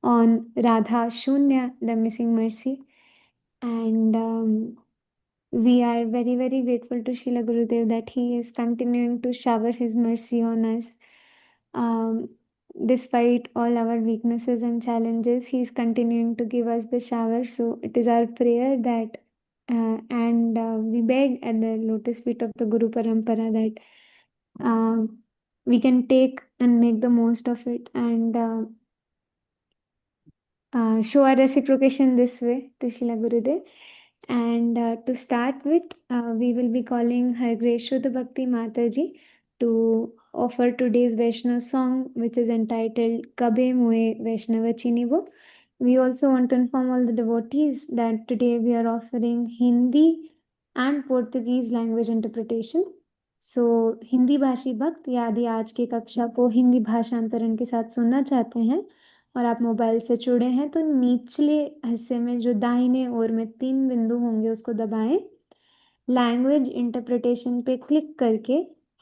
on Radha Sunya, the missing mercy. And we are very, very grateful to Srila Gurudev that he is continuing to shower his mercy on us. Um, Despite all our weaknesses and challenges, he is continuing to give us the shower. So it is our prayer that, and we beg at the lotus feet of the Guru Parampara that we can take and make the most of it and show our reciprocation this way to Srila Gurudev. And to start with, we will be calling Har Greshodha Bhakti Mataji to offer today's Vaishnava song, which is entitled Kabhe Moe Vaishnava Chinibo. We also want to inform all the devotees that today we are offering Hindi and Portuguese language interpretation. सो हिंदी भाषी भक्त यदि आज की कक्षा को हिंदी भाषांतरण के साथ सुनना चाहते हैं और आप मोबाइल से जुड़े हैं तो निचले हिस्से में जो दाहिने ओर में 3 बिंदु होंगे उसको दबाएं, लैंग्वेज इंटरप्रिटेशन पे क्लिक करके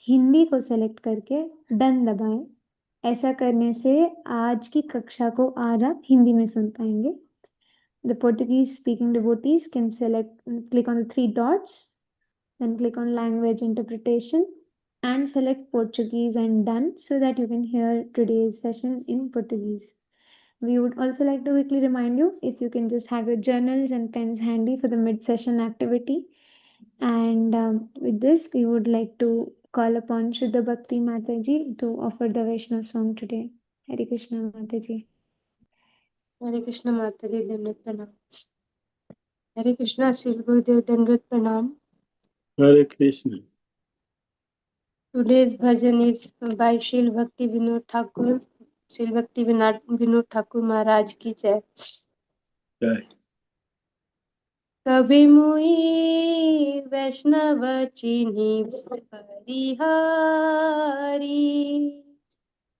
हिंदी को सेलेक्ट करके डन दबाएं। ऐसा करने से आज की कक्षा को आज आप हिंदी में सुन पाएंगे। The Portuguese speaking devotees can click on the 3 dots, then click on language interpretation and select Portuguese and done so that you can hear today's session in Portuguese. We would also like to quickly remind you if you can just have your journals and pens handy for the mid-session activity. And with this, we would like to call upon Shuddha Bhakti Mataji to offer the Vaishnava song today. Hare Krishna Mataji. हरे कृष्ण माता जी, दंडवत प्रणाम। हरे कृष्णा श्री गुरुदेव, दंडवत प्रणाम। Hare Krishna. Today's bhajan is by Srila Bhakti Vinod Thakur. Srila Bhakti Vinod Thakur Maharaj की जय। Jai. कभी मुई वैष्णव चिन्हि परिहारी,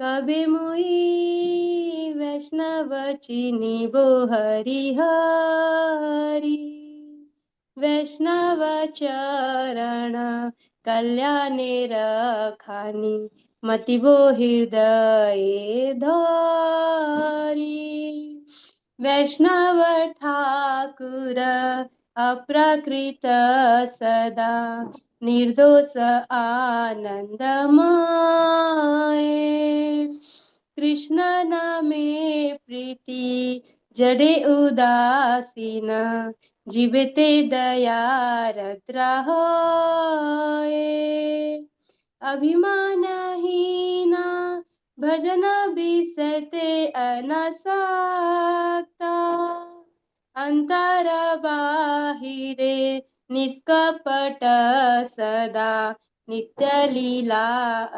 कभी मुई वैष्णव चिन्हि बो हरिहारी, वैष्णव चरण कल्याणे रखानी, मतिबो हृदय धारी, वैष्णव ठाकुर अप्राकृत सदा, निर्दोष आनंदमय, कृष्ण नामे प्रीति जडे उदासीन, जीवते दया रद्रा होए, अभिमानहीना भजन बिसते अनासक्ता, अंतर बाहिरे निष्कपट सदा, नित्य लीला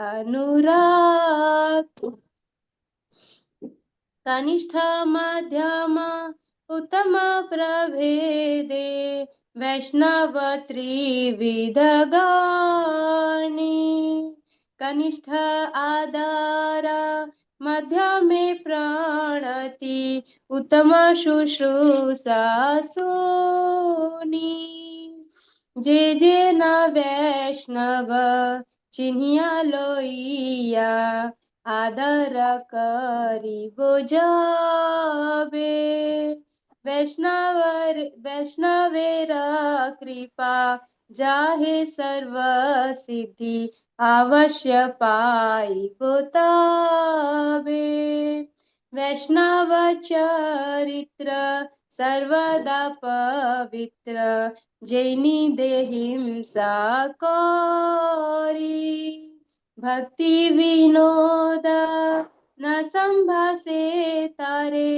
अनुराग, कनिष्ठ मध्यम उत्तम प्रभेदे, वैष्णव त्रिविध गानी, कनिष्ठ आदर मध्यमे प्रणति, उत्तम शुश्रूषा सोनी, जे जे न वैष्णव चिन्हिया लोइया, आदर करिबो जाबे, वैष्णवेर कृपा जाहे सर्व सिद्धि, अवश्य पाइबो ताबे, वैष्णव चरित्र सर्वदा पवित्र, जैनी देहिंसा करी, भक्ति विनोद न संभासे तारे,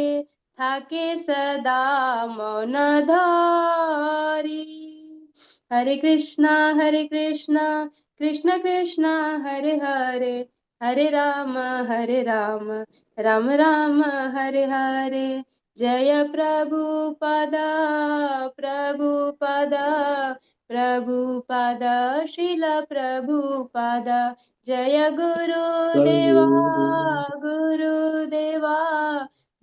थाके सदा मौन धारी, हरे कृष्णा कृष्ण कृष्ण हरे हरे, हरे राम राम राम हरे हरे, जय प्रभुपादा प्रभुपादा प्रभुपादा, श्रील प्रभुपादा, जय गुरुदेवा गुरुदेवा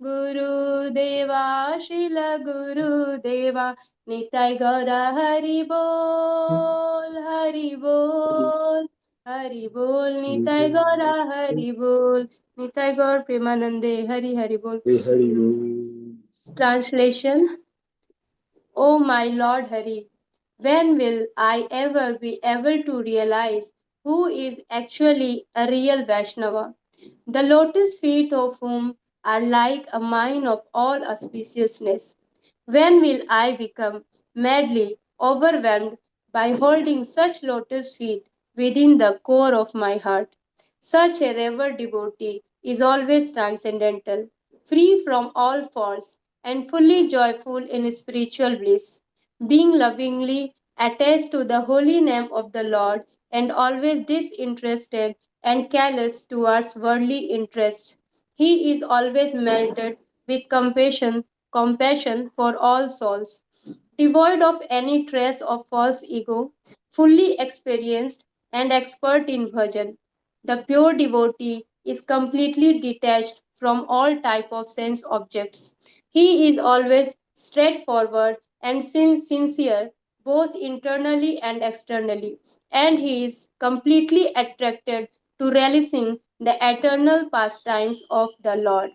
गुरुदेवा, श्रील गुरुदेवा, निताय गौर हरि बोल Hari Bol, Nitai Gaura, Hari Bol, Nitai Gaur Premanande, Hari Hari Bol. Hari Bol. Translation: O my Lord Hari, when will I ever be able to realize who is actually a real Vaishnava? The lotus feet of whom are like a mine of all auspiciousness. When will I become madly overwhelmed by holding such lotus feet within the core of my heart? Such a revered devotee is always transcendental, free from all faults, and fully joyful in spiritual bliss, being lovingly attached to the holy name of the Lord and always disinterested and callous towards worldly interests. He is always melted with compassion for all souls, devoid of any trace of false ego, fully experienced and expert in bhajan. The pure devotee is completely detached from all type of sense objects. He is always straightforward and sincere both internally and externally, and he is completely attracted to relishing the eternal pastimes of the Lord.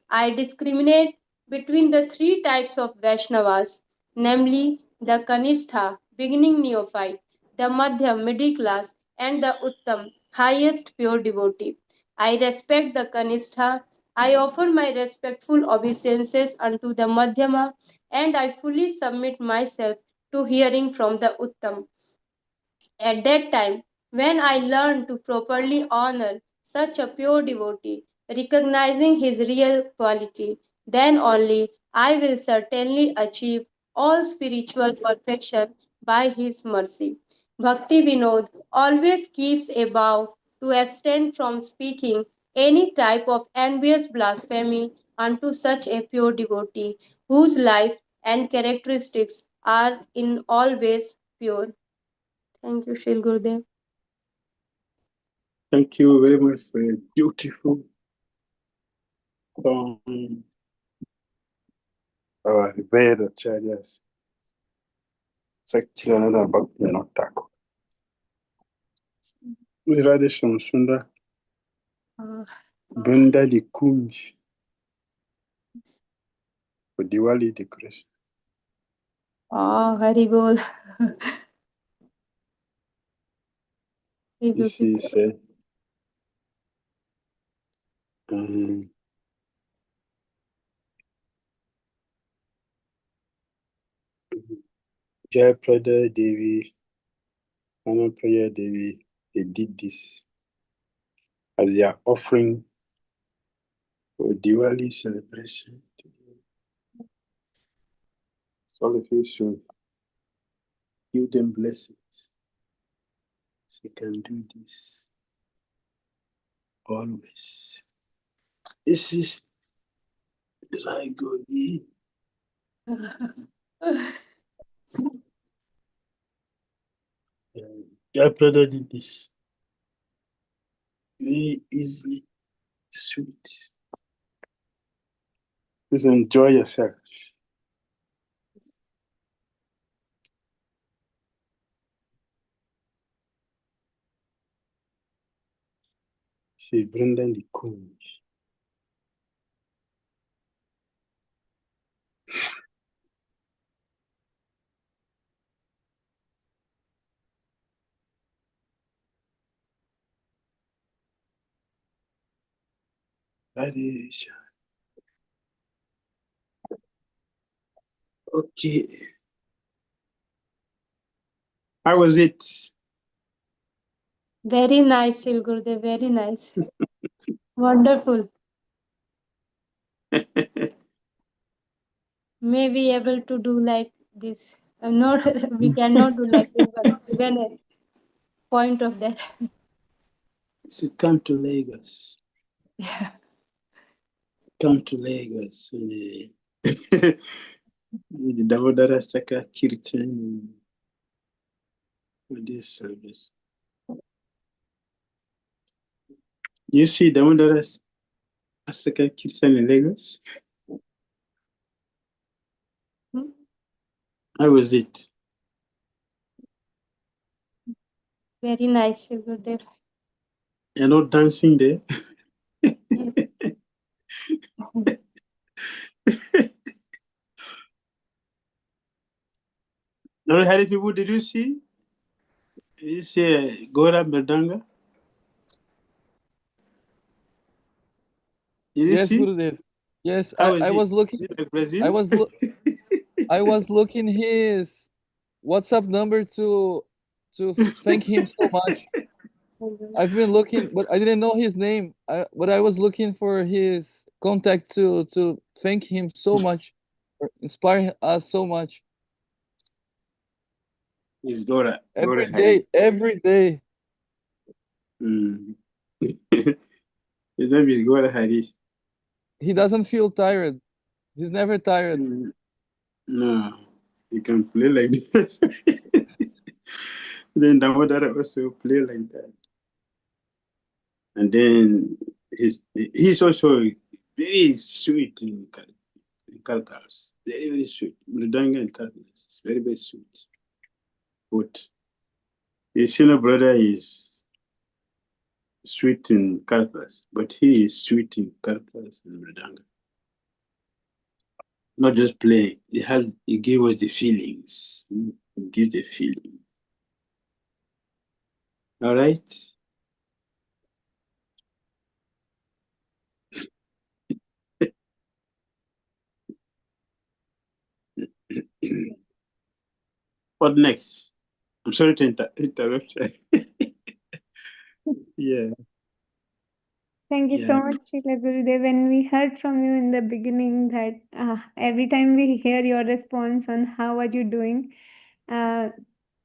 I discriminate between the three types of Vaishnavas, namely the Kanistha, beginning neophyte, the Madhyam, middle class, and the Uttam, highest pure devotee. I respect the Kanistha. I offer my respectful obeisances unto the Madhyama, and I fully submit myself to hearing from the Uttam. At that time, when I learned to properly honor such a pure devotee, recognizing his real quality, then only I will certainly achieve all spiritual perfection by his mercy. Bhakti Vinod always keeps a vow to abstain from speaking any type of envious blasphemy unto such a pure devotee, whose life and characteristics are in all ways pure. Thank you, Shil Gurudev. Thank you very much for a beautiful song. Our revered acharyas, Sakchirananda Bhakti Nottak. Radha Shamsunda, Brenda the Kunj for Diwali decoration. Oh, Hari Bol. This is Jayaprada Devi, Prayer Devi, they did this as their offering for Diwali celebration. So all of you should give them blessings. So you can do this always. This is like God. Jayaprada did this very easy, sweet. Just enjoy yourself. See, Brendan the Coon. Radisha. Okay. How was it? Very nice, Shil Gurudev. Very nice. Wonderful. May be able to do like this. Not we cannot do like this, but even a point of that. So come to Lagos. Come to Lagos. The Damodara Saka Kirtan for this service. You see Damodara Saka Kirtan in Lagos? How was it? Very nice, Shil Gurudev. You're not dancing there. Lord Hari people, did you see? Did you see Gora Berdanga? Did you Yes, see? Gurudev. Yes, How is I it? was looking. Is it like Brazil? I was looking his WhatsApp number to thank him so much. I've been looking, but I didn't know his name. But I was looking for his contact to thank him so much, for inspiring us so much. It's Gora Every Hari. day, every day. Mm. His name is Gora Hari. He doesn't feel tired. He's never tired. Mm. No, he can play like that. Then Damodara also play like that. And then he's also very sweet in calculus. Very, very sweet. Mridanga and calculus. It's very, very sweet. But his senior brother is sweet in calculus, but he is sweet in calculus and Mridanga. Not just playing. He gave us the feelings. He gives the feeling. All right. What next? I'm sorry to interrupt. Yeah. Thank you so Yeah. much, Srila Gurudev. When we heard from you in the beginning that every time we hear your response on how are you doing, uh,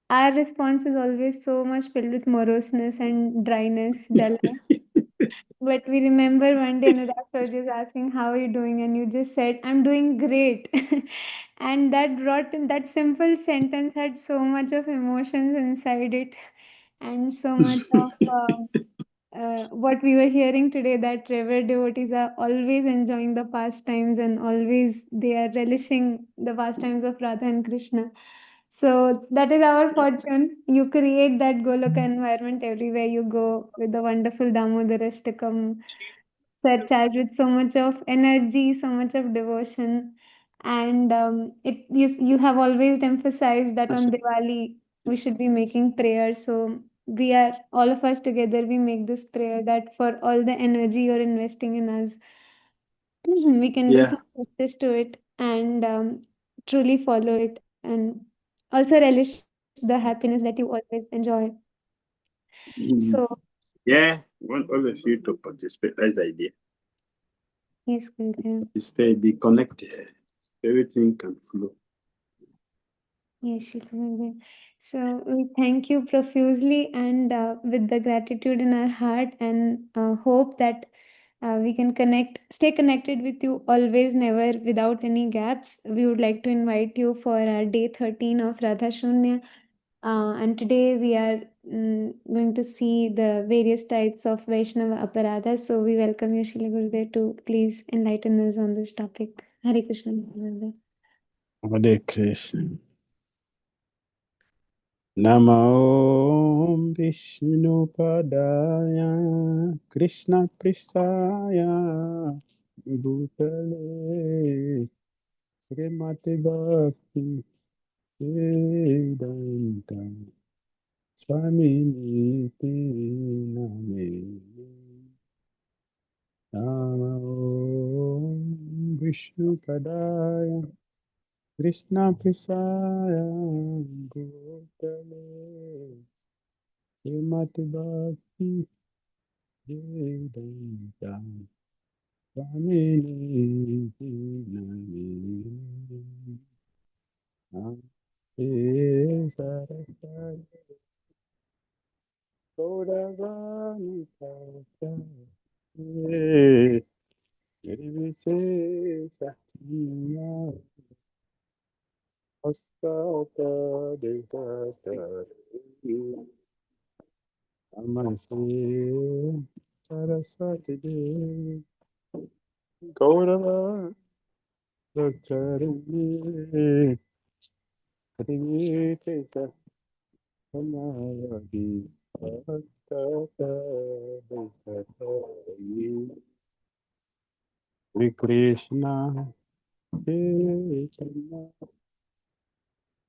our response is always so much filled with moroseness and dryness, dullness. But we remember one day Anurag was just asking, "How are you doing?" And you just said, "I'm doing great." And that brought in that simple sentence had so much of emotions inside it, and so much of what we were hearing today, that revered devotees are always enjoying the pastimes and always they are relishing the pastimes of Radha and Krishna. So that is our fortune. You create that Goloka environment everywhere you go with the wonderful Damodara Ashtakam surcharged with so much of energy, so much of devotion. And you have always emphasized that on Diwali we should be making prayers. So we are all of us together. We make this prayer that for all the energy you're investing in us, we can do Yeah. some justice to it and truly follow it, and also relish the happiness that you always enjoy. Mhm. So Yeah. We want all of you to participate. That's the idea. yes, Gurudev. Participate, be connected. Everything can flow. Yes, Shikha. So we thank you profusely and with the gratitude in our heart, and hope that we can stay connected with you always, never without any gaps. We would like to invite you for our day 13 of Radha Shunya. And today we are going to see the various types of Vaisnava-Aparadhas. So we welcome you, Shri Gurudev, to please enlighten us on this topic. Hare Krishna. Gurudev. Hare Krishna. Namo Vishnu Padaya Krishna Pristaya Bhutale Srimati Bhakti Vedanta Swami Niti Name Namo Vishnu Padaya Krishna Pristaya Bhutale Srimati Bhakti Vedanta Swami Name Saraswati Gauragani Kata Nirvisesa Ostata Devata Amase Saraswati Devi Gaurava Charini Nirvisesa Samayagi Hare Krishna, Chaitanya,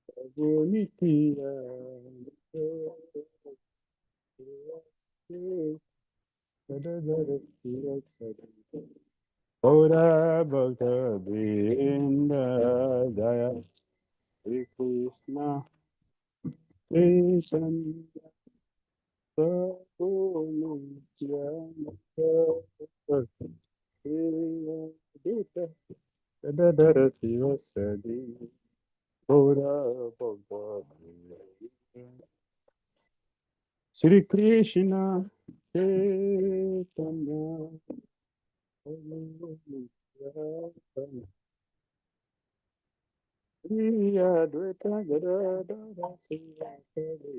Prabhu Nityananda, Gadadhara Sirasada, Gaura Bhakta Vrinda Jaya, Hare Krishna, Chaitanya, Prabhu Nityananda, Gadadhara Sirasadi, Gaura Bhakta Vrinda. Shri Krishna Chaitanya Shri Advaita Gadadara Sivasadi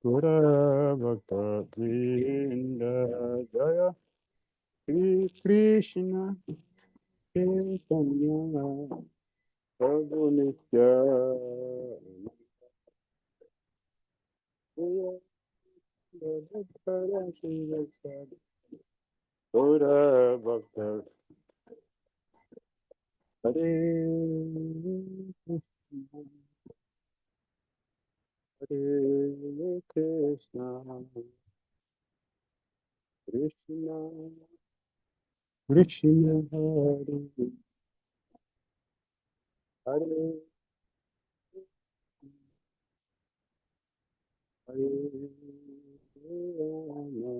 Gora Bhakta Vrinda Jaya Shri Krishna Chaitanya Prabhu Nityananda Shri Advaita Sivasadi Gora Bhakta Hare Krishna, Hare Krishna, Krishna, Krishna, Hare Hare, Hare Rama,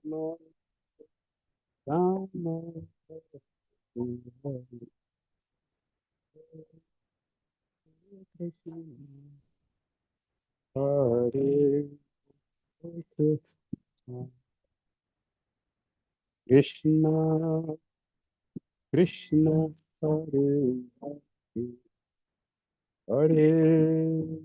Rama, Rama, Hare Krishna, Hare Krishna, Krishna, Krishna, Hare Hare, Hare Krishna,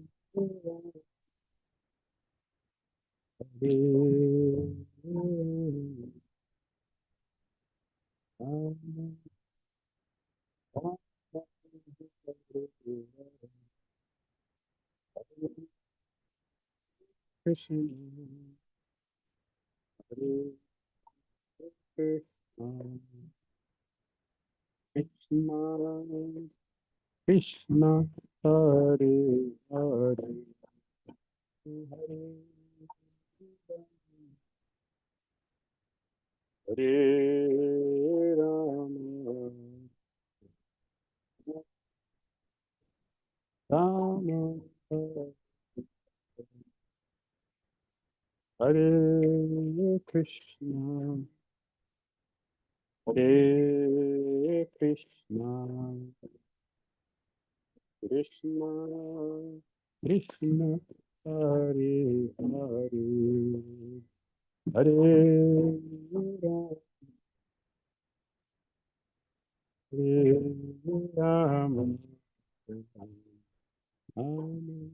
Hare Krishna, Krishna, Krishna, Hare Hare, Hare Hare Rama, Rama, Hare Krishna, Hare Krishna, Krishna, Krishna, Hare Hare, Hare Rama, Hare Rama, Rama,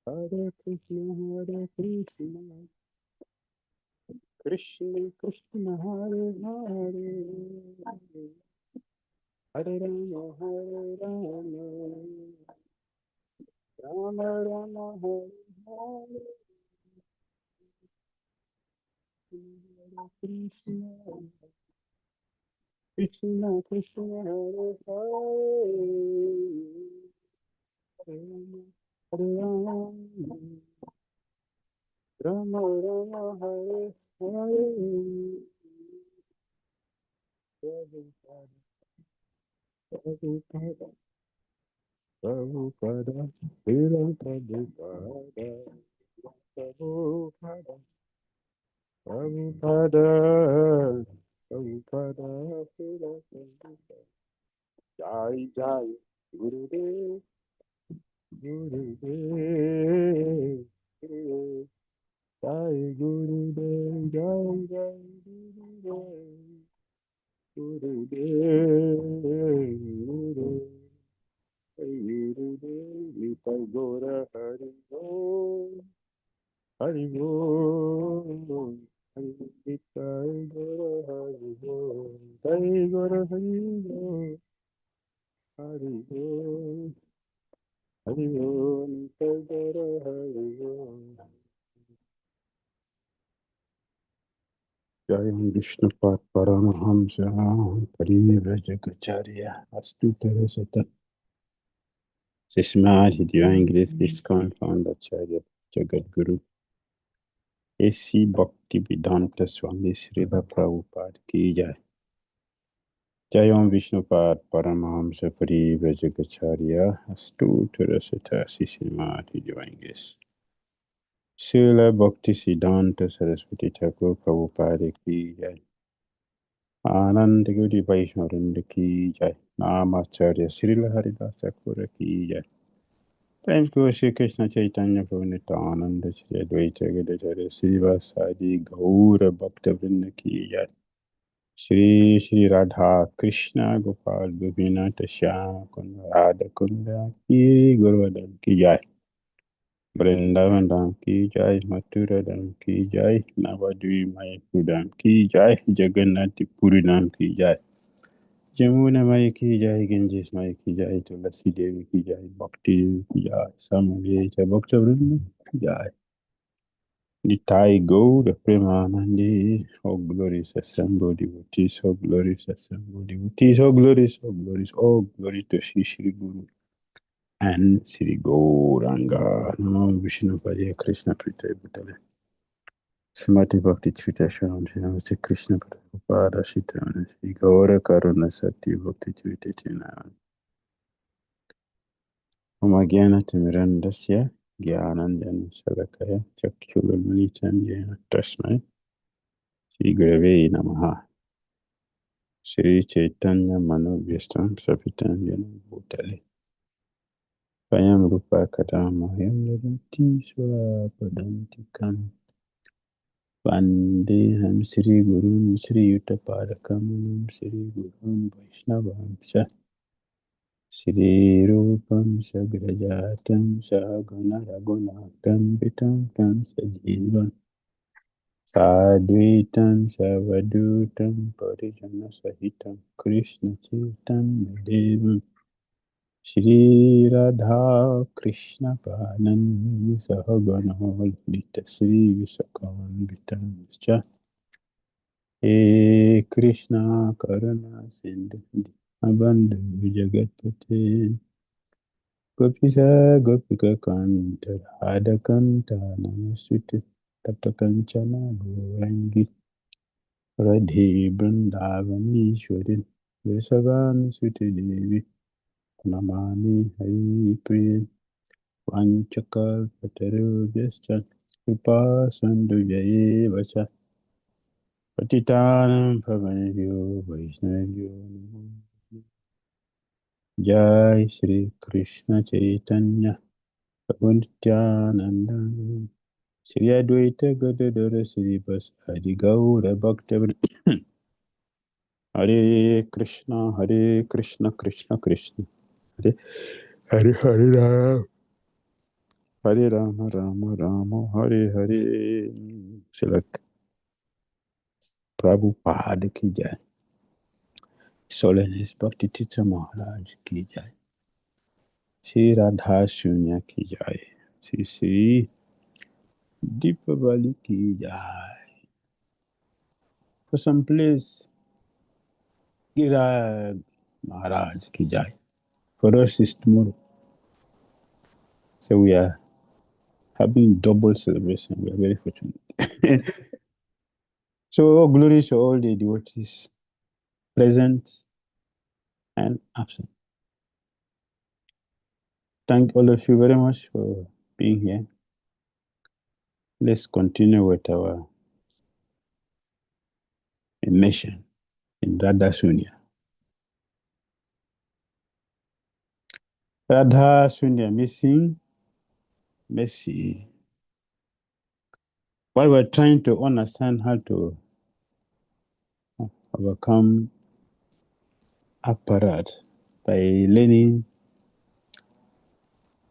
Hare Krishna, Hare Krishna, Krishna Krishna, Hare Hare, Hare Rama, Hare Rama, Rama Rama, Hare Hare, Hare Krishna, Krishna Krishna, Hare Hare, Hare Rama, Rama Rama, Hare Hare, Prabhupada, Prabhupada, Srila Prabhupada, Prabhupada, Prabhupada, Prabhupada, Srila Prabhupada. Jai Jai, Gurudev, Gurudev, Gurudev. Jai Gurudev, Jai Jai Gurudev, Gurudev, Gurudev. Gurudev, Nitai Gora Hari Om, Hari Om, Hari Nitai Gora Hari Om, Nitai Gora Hari Om, Hari Om, Hari Om, Tadara Hari Om. Jayam Vishnu Pat Paramahamsa Parivrajacharya Astutara Sata Sismati Divine Grace ISKCON Founder Acharya Jagat Guru A.C. Bhakti Vedanta Swami Srila Prabhupada Ki Jai. Jayam Vishnu Pat Paramahamsa Parivrajacharya Astutara Sata Sismati Divine Grace Srila Bhakti Siddhanta Saraswati Thakur Prabhupada Ki Jai. आनंद गिरि वैष्णववृंद की जय। नामाचार्य श्रील हरिदास ठाकुर की जय। Thanks to Shri Krishna Chaitanya Prabhu Nityananda Shri Advaita Gadadhara Srivasadi Gaura Bhakta Vrinda ki jai. Shri Shri Radha Krishna Gopal Govinata Shyama Kunda Radha Kunda ki Gurvadan ki jai. Vrindavan Dham ki jai, Mathura Dham ki jai, Navadvi Mayapur Dham ki jai, Jagannath Puri Dham ki jai. Jamuna माई की जय, गंजेश माई की जय, तुलसी देवी की जय, भक्ति देवी की जय, समवेत भक्तवृंद की जय। Nitai Gaur Premanandi, oh glorious assembled devotees, oh glorious assembled devotees, oh glorious, oh glorious, oh glory to Shri Guru and Sri Gauranga. Namo Vishnu Padaya Krishna Prithai Bhutale. Srimati Bhakti Chitashanam Namaste Krishna Prabhupada Shitana Shri Gaura Karuna Sati Bhakti Chitashanam. Om Gyana Timirandasya Gyananjana Salakaya Chakshulunmanitam Jena Tasmai Shri Gurave Namaha. Shri Chaitanya Manovyastam Sapitam Jena Bhutale Payam Rupa Kadamahyam Yadanti Swapadantikam Vandeham Sri Gurun Sri Yutapadakam Sri Gurun Vaishnavamsa Sri Rupam Sagrajatam Saguna Ragunatam Vitam Tam Sajivam Sadvitam Savadutam Parijana Sahitam Krishna Chitam Devam Shri Radha Krishna Panan Sahagana Lita Sri Visakam Vitam He Krishna Karuna Sindhu Abandhu Jagatpate Gopisa Gopika Kanta Radha Kanta Namasute Taptakanchana Gourangi Radhe Brindavani Shwarin Vesavan Sute Devi Namami Hari Priya Vanchakal Pataru Vyascha Kripa Sandhu Jaye Vacha Patitanam Pavanavyo Vaishnavyo Namo Jai Shri Krishna Chaitanya Prabhu Nityananda Shri Advaita Gadadara Shri Vasadi Gaura Bhakta Hare Krishna Krishna Krishna Hare Hare Hare Rama Hare Rama Rama Rama Hare Hare. Select Prabhupada ki jai. Soleness Bhakti Titra Maharaj ki jai. Shri Radha Sunya ki jai. Shri Shri Deepavali ki jai. For some place, Giraj Maharaj ki jai. For us, it's tomorrow. So we are having double celebration. We are very fortunate. So all glory to all the devotees present and absent. Thank all of you very much for being here. Let's continue with our mission in Radha Sunya. Radha Sunya, missing mercy. While we're trying to understand how to overcome Aparadha by learning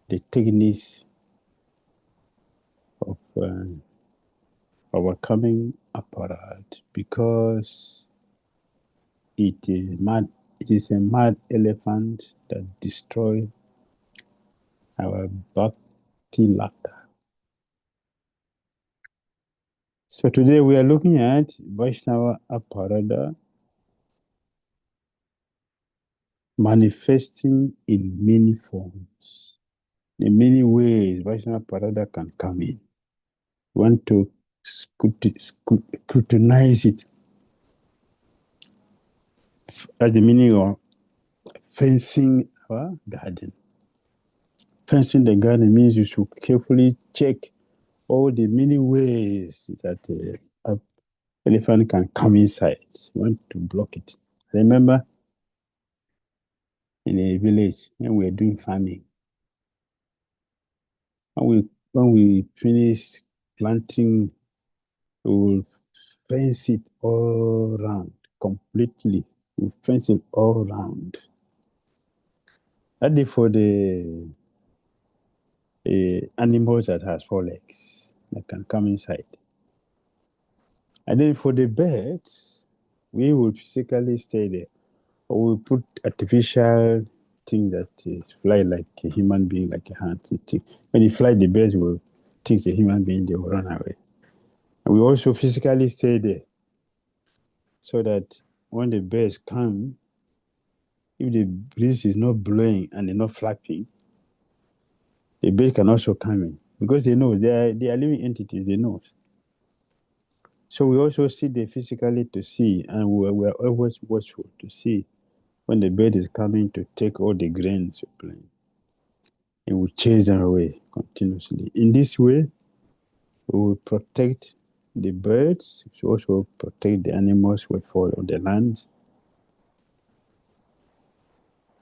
the techniques of overcoming Aparadha, because it it is a mad elephant that destroys our Bhakti laughter. So today we are looking at Vaisnava-Aparadha manifesting in many forms. In many ways, Vaisnava-Aparadha can come in. We want to scrutinize it. That's the meaning of fencing our garden. Fencing the garden means you should carefully check all the many ways that an elephant can come inside. You want to block it. Remember, in a village, when we were doing farming, when we finish planting, we will fence it all around completely. We fence it all around. That is for the animals that has 4 legs that can come inside. And then for the birds, we will physically stay there. Or we put artificial thing that fly like a human being, like a hand. When you fly, the birds will think it's a human being, they will run away. And we also physically stay there so that when the birds come, if the breeze is not blowing and they're not flapping, the bird can also come in because they know they are living entities, they know. So we also sit there physically to see, and we are always watchful to see when the bird is coming to take all the grains you're playing. And we chase them away continuously. In this way, we will protect the birds, we also protect the animals who fall on the land.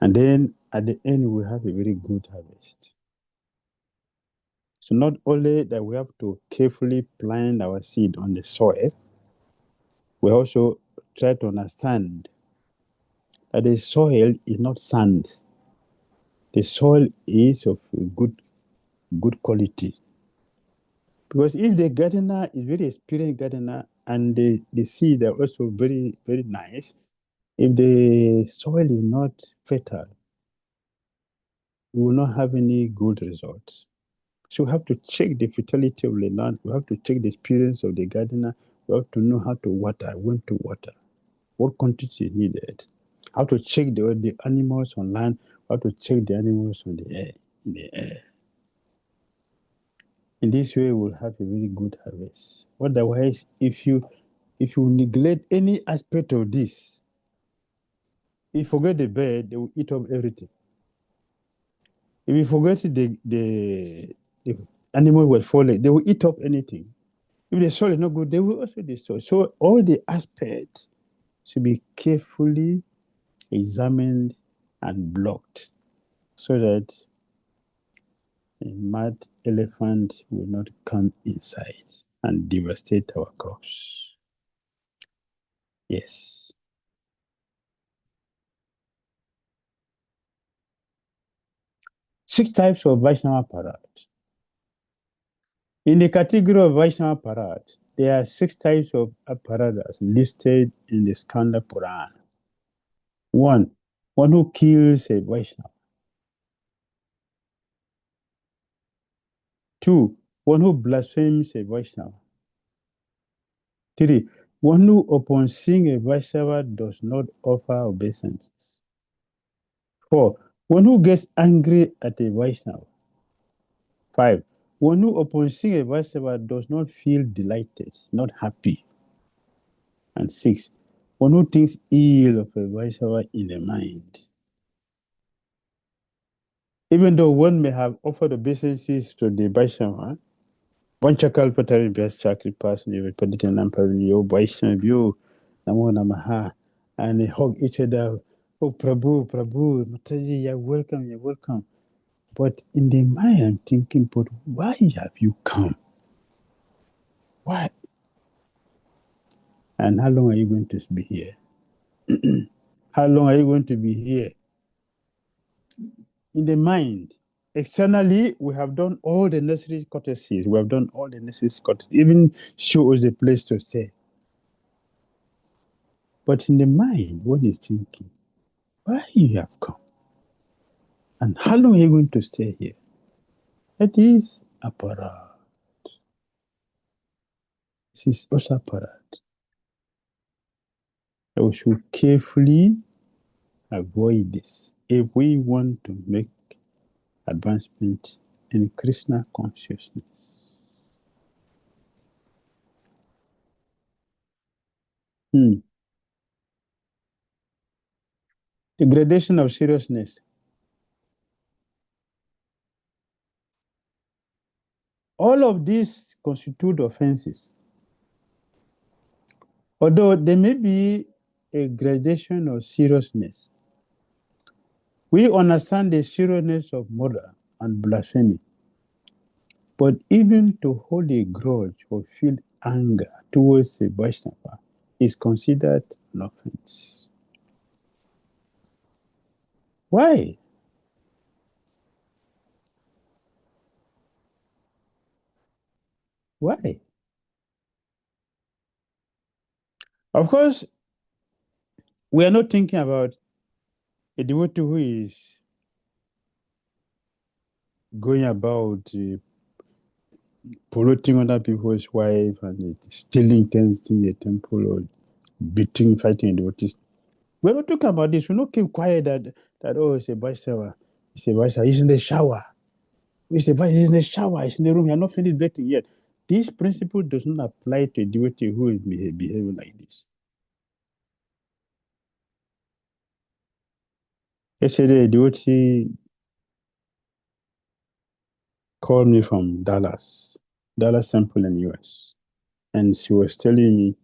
And then at the end, we have a very good harvest. So not only that we have to carefully plant our seed on the soil, we also try to understand that the soil is not sand. The soil is of good quality. Because if the gardener is very experienced gardener and the seed are also very, very nice, if the soil is not fertile, we will not have any good results. So we have to check the fertility of the land. We have to check the experience of the gardener. We have to know how to water, when to water, what quantity is needed. How to check the animals on land. How to check the animals on the air. In the air. In this way, we'll have a very good harvest. Otherwise, if you neglect any aspect of this, if you forget the bird, they will eat up everything. If you forget the animal will fall, they will eat up anything. If the soil is not good, they will also destroy. So all the aspects should be carefully examined and blocked so that a mad elephant will not come inside and devastate our crops. Yes. Six types of Vaisnava-Aparadha. In the category of Vaisnava-Aparadha, there are 6 types of Aparadhas listed in the Skanda Purana. 1. One who kills a Vaishnava. 2. One who blasphemes a Vaishnava. 3. One who upon seeing a Vaishnava does not offer obeisances. 4. One who gets angry at a Vaishnava. 5. One who upon seeing a Vaishnava does not feel delighted, not happy. And 6. One who thinks ill of a Vaishnava in the mind. Even though one may have offered obeisances to the Vaishnava, Vanchakal Patari Vyasakri Pass, Nivapaditanam Paviliyo, Vaishnavyo, Namo Namaha, and they hug each other. Oh, Prabhu, Prabhu, Mataji, you're welcome, you're welcome. But in the mind, I'm thinking, but why have you come? Why? And how long are you going to be here? How long are you going to be here? In the mind, externally, we have done all the necessary courtesies. We have done all the necessary courtesies, even show us a place to stay. But in the mind, one is thinking, why you have come? And how long are you going to stay here? It is Aparadha. This is also Aparadha. So we should carefully avoid this if we want to make advancement in Krishna consciousness. The gradation of seriousness. All of these constitute offenses. Although there may be a gradation of seriousness, we understand the seriousness of murder and blasphemy. But even to hold a grudge or feel anger towards a Vaishnava is considered an offense. Why? Why? Of course, we are not thinking about a devotee who is going about polluting other people's wife and stealing things in the temple or beating, fighting devotees. We're not talking about this. We're not keep quiet that oh, it's a Vaishnava. It's a Vaishnava. He's in the shower. It's a Vaishnava. He's in the shower. He's in the room. You're not finished bathing yet. This principle does not apply to a devotee who is behaving like this. Yesterday, a devotee called me from Dallas Temple in the US. And she was telling me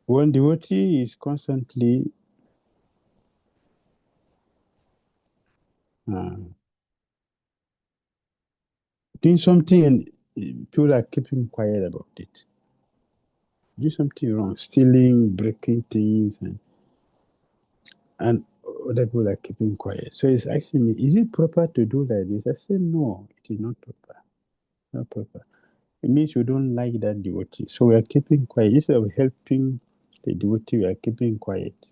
when devotee is constantly doing something and people are keeping quiet about it. Do something wrong, stealing, breaking things, and other people are keeping quiet. So he's asking me, is it proper to do like this? I said, no, it is not proper. Not proper. It means we don't like that devotee. So we are keeping quiet. Instead of helping the devotee, we are keeping quiet.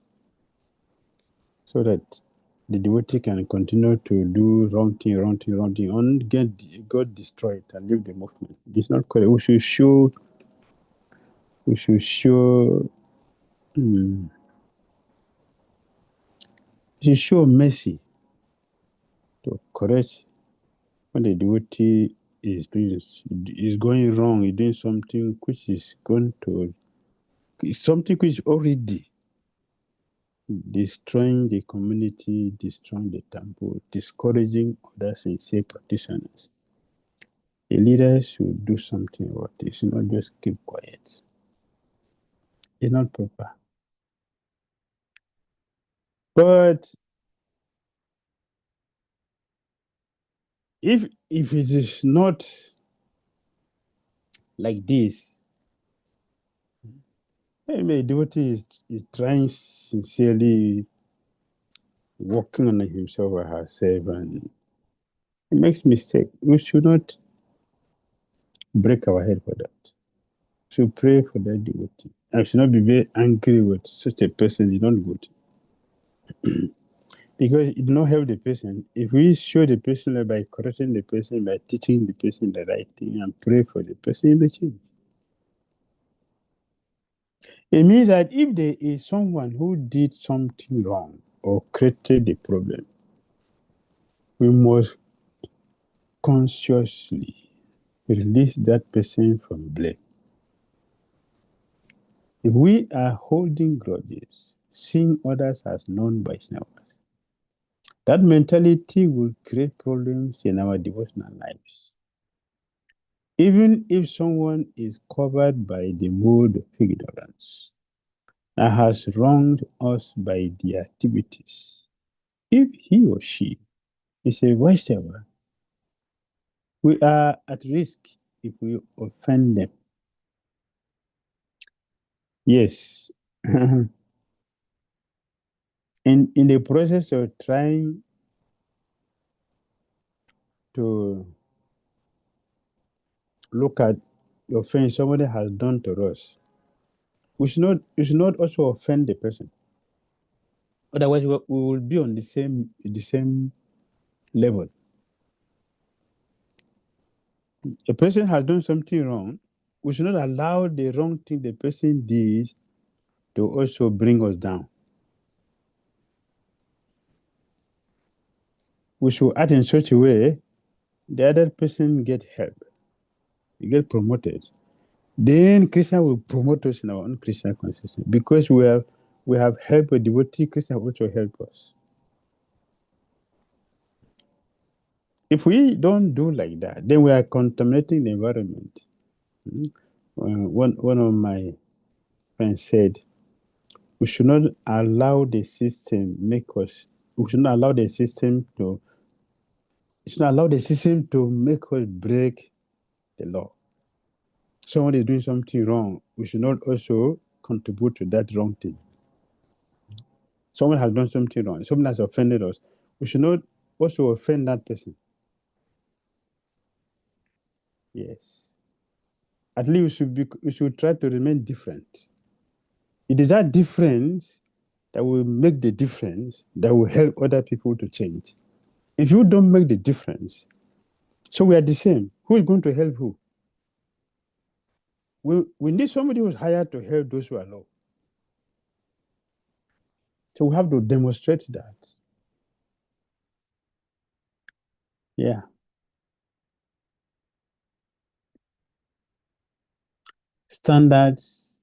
So that the devotee can continue to do wrong thing, and get God destroyed and leave the movement. It's not correct. We should show mercy to correct when the devotee is doing is going wrong, is doing something which is going to something which is already destroying the community, destroying the temple, discouraging other sincere practitioners. The leaders should do something about this, not just keep quiet. It's not proper. But if it is not like this, maybe the devotee is trying sincerely, working on himself or herself, and he makes mistake. We should not break our head for that. We should pray for that devotee. I should not be very angry with such a person. It's not good. Because it will not help the person. If we show the person that by correcting the person, by teaching the person the right thing and pray for the person, it will change. It means that if there is someone who did something wrong or created the problem, we must consciously release that person from blame. If we are holding grudges, seeing others as non-Vaishnavas, that mentality will create problems in our devotional lives. Even if someone is covered by the mood of ignorance and has wronged us by their activities, if he or she is a Vaishnava, we are at risk if we offend them. Yes. in the process of trying to look at the offense somebody has done to us, we should not also offend the person. Otherwise, we will be on the same level. A person has done something wrong. We should not allow the wrong thing the person did to also bring us down. We should act in such a way the other person get help, get promoted. Then Krishna will promote us in our own Krishna consciousness because we have helped a devotee. Krishna also help us. If we don't do like that, then we are contaminating the environment. One of my friends said, we should not allow the system make us. We should not allow the system to. We should not allow the system to make us break the law. Someone is doing something wrong. We should not also contribute to that wrong thing. Someone has done something wrong. Someone has offended us. We should not also offend that person. Yes. At least we should try to remain different. It is that difference that will make the difference that will help other people to change. If you don't make the difference, so we are the same. Who is going to help who? We need somebody who's hired to help those who are low. So we have to demonstrate that. Yeah. Standards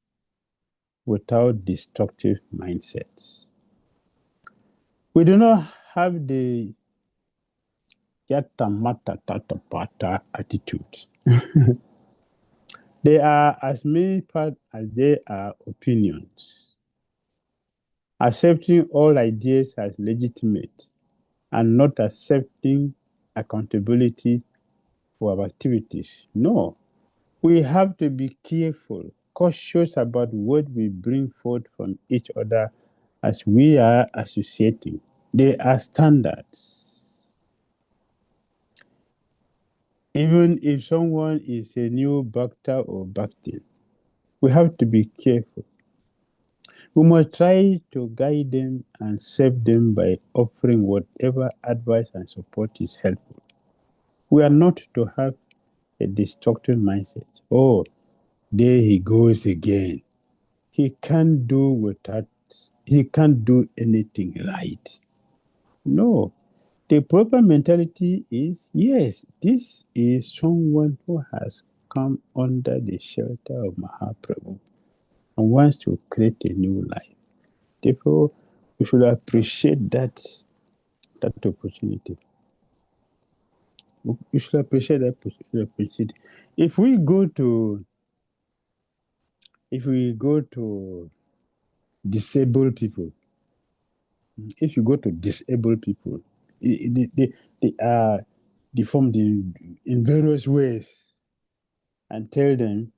without destructive mindsets. We do not have the yatamata tatapata attitude. They are as many parts as they are opinions. Accepting all ideas as legitimate and not accepting accountability for our activities. No, we have to be careful, cautious about what we bring forth from each other as we are associating. They are standards. Even if someone is a new Bhakta or Bhakti, we have to be careful. We must try to guide them and save them by offering whatever advice and support is helpful. We are not to have a destructive mindset. Oh, there he goes again. He can't do anything right. No. The proper mentality is yes, this is someone who has come under the shelter of Mahaprabhu and wants to create a new life. Therefore, we should appreciate that opportunity. We should appreciate that opportunity. If we go to disabled people, if you go to disabled people, they are deformed in various ways and tell them,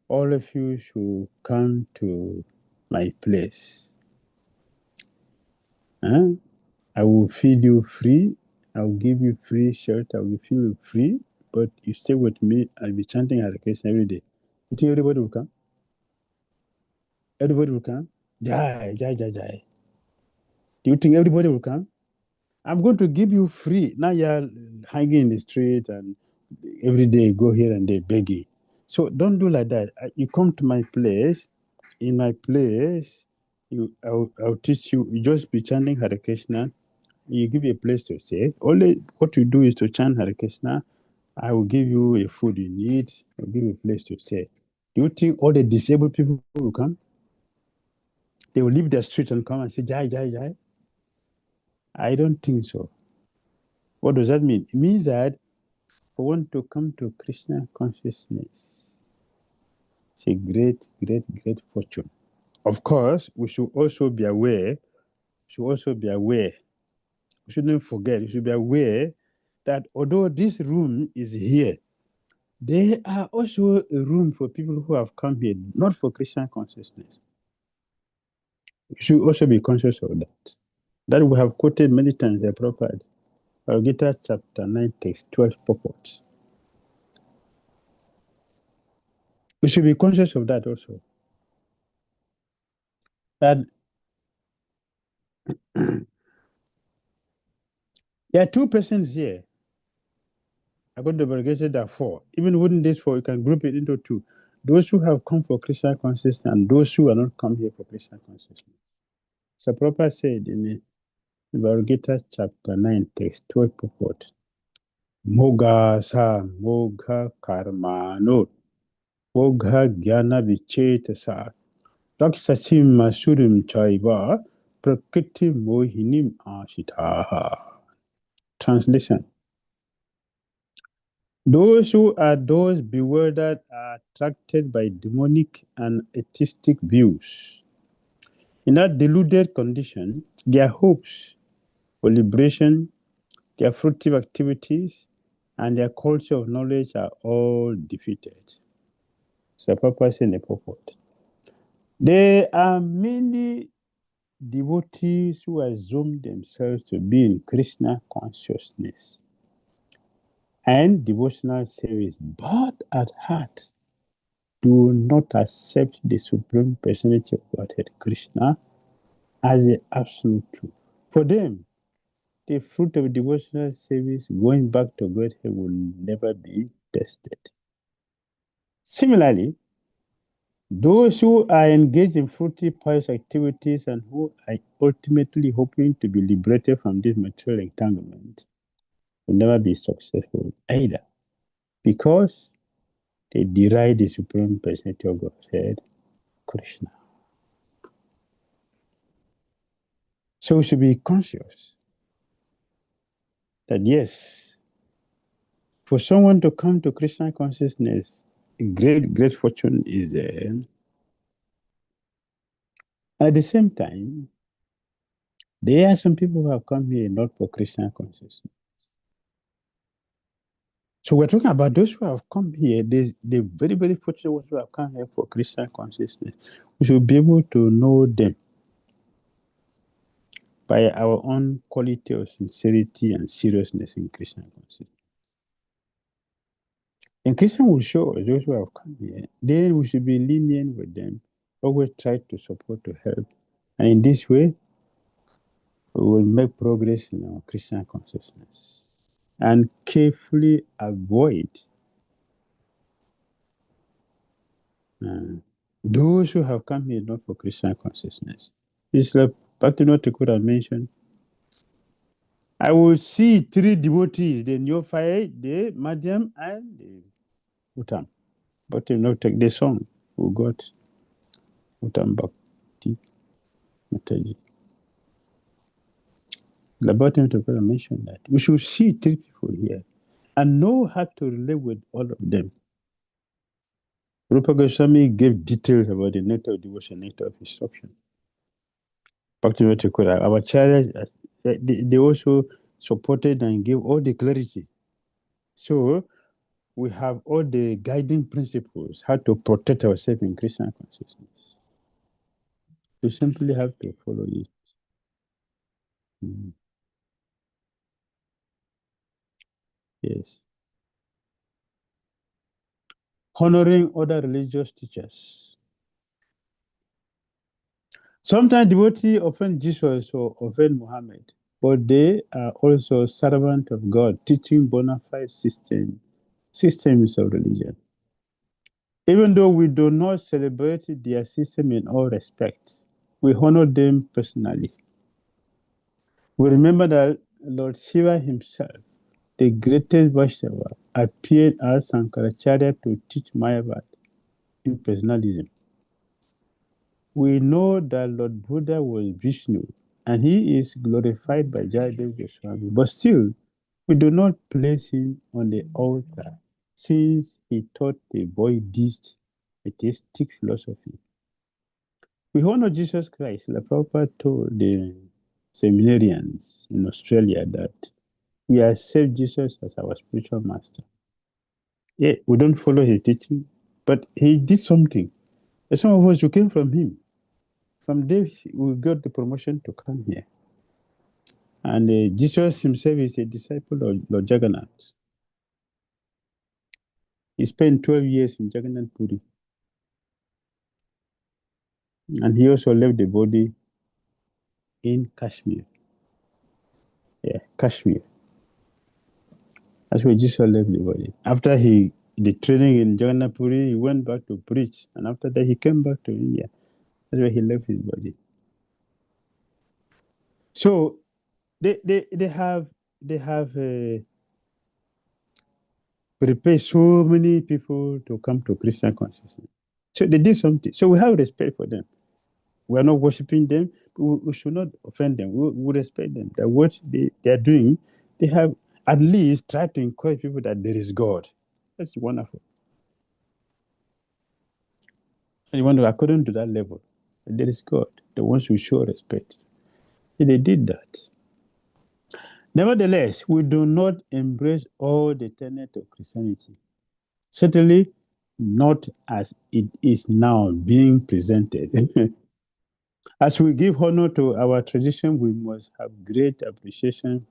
all of you should come to my place. Huh? I will feed you free. I will give you free shelter. I will feed you free. But you stay with me. I'll be chanting Hare Krishna every day. You think everybody will come? Everybody will come? Jai, jai, jai, jai. Do you think everybody will come? I'm going to give you free. Now you're hanging in the street and every day go here and there begging. So don't do like that. You come to my place. In my place, I'll teach you. You just be chanting Hare Krishna. You give you a place to stay. Only what you do is to chant Hare Krishna. I will give you a food you need. I'll give you a place to stay. Do you think all the disabled people will come? They will leave the street and come and say, Jai, Jai, Jai? I don't think so. What does that mean? It means that we want to come to Krishna consciousness. It's a great, great, great fortune. Of course, we should also be aware. We shouldn't forget. We should be aware that although this room is here, there are also a room for people who have come here, not for Krishna consciousness. We should also be conscious of that. That we have quoted many times the Prabhupada. Bhagavad Gita chapter 9, text 12 purports. We should be conscious of that also. that there are two persons here. According to Bhagavad, there are four. Even within these four, you can group it into two. Those who have come for Krishna consciousness and those who are not come here for Krishna consciousness. So Prabhupada said in the Bhagavad Gita chapter 9, text 12 purport, Moga sa mogha karmano, mogha jnana vicheta sa, raksasim masurim chaiva, prakriti mohinim ashitaha. Translation. Those who are those bewildered are attracted by demonic and atheistic views. In that deluded condition, their hopes for liberation, their fruitive activities, and their culture of knowledge are all defeated. So Papa said in the purport. There are many devotees who assume themselves to be in Krishna consciousness and devotional service, but at heart do not accept the Supreme Personality of Godhead, Krishna, as the absolute truth. For them, the fruit of devotional service going back to Godhead will never be tested. Similarly, those who are engaged in fruitive pious activities and who are ultimately hoping to be liberated from this material entanglement will never be successful either, because they deride the Supreme Personality of Godhead, Krishna. So we should be conscious that yes, for someone to come to Krishna consciousness, great fortune is there. At the same time, there are some people who have come here not for Krishna consciousness. So we're talking about those who have come here, the very, very fortunate ones who have come here for Krishna consciousness. We should be able to know them by our own quality of sincerity and seriousness in Krishna consciousness. And Krishna will show us those who have come here. Then we should be lenient with them, always try to support, to help. And in this way, we will make progress in our Krishna consciousness and carefully avoid those who have come here not for Krishna consciousness. It's like Bhakti could have mentioned. I will see three devotees, the Neophyte, the Madhyam, and the Uttam. Bhakti take the song who got Uttam Bhakti Mataji. The Bhakti could have mentioned that. We should see three people here and know how to relate with all of them. Rupa Goswami gave details about the nectar of devotion, nectar of instruction. Bhakti Kura, our chariot, they also supported and gave all the clarity. So we have all the guiding principles, how to protect ourselves in Krishna consciousness. We simply have to follow it. Yes. Honoring other religious teachers. Sometimes devotees offend Jesus or offend Muhammad, but they are also servants of God, teaching bona fide systems of religion. Even though we do not celebrate their system in all respects, we honor them personally. We remember that Lord Shiva himself, the greatest Vaishnava, appeared as Sankaracharya to teach Mayavad in personalism. We know that Lord Buddha was Vishnu and he is glorified by Jayadeva Goswami, but still, we do not place him on the altar since he taught the Buddhist atheistic philosophy. We honor Jesus Christ. Like Prabhupada told the seminarians in Australia that we accept Jesus as our spiritual master. Yeah, we don't follow his teaching, but he did something. And some of us who came from him. From there, we got the promotion to come here. And Jesus himself is a disciple of Lord Jagannath. He spent 12 years in Jagannath Puri. And he also left the body in Kashmir. Yeah, Kashmir. That's where Jesus left the body. After the training in Jagannath Puri, he went back to preach. And after that, he came back to India. That's where he left his body. So they have prepared so many people to come to Christian consciousness. So they did something. So we have respect for them. We are not worshiping them. We should not offend them. We respect them. That what they are doing, they have at least tried to encourage people that there is God. That's wonderful. And you wonder, according to that level, there is God. The ones who show respect. And they did that. Nevertheless, we do not embrace all the tenets of Christianity. Certainly not as it is now being presented. As we give honor to our tradition, we must have great appreciation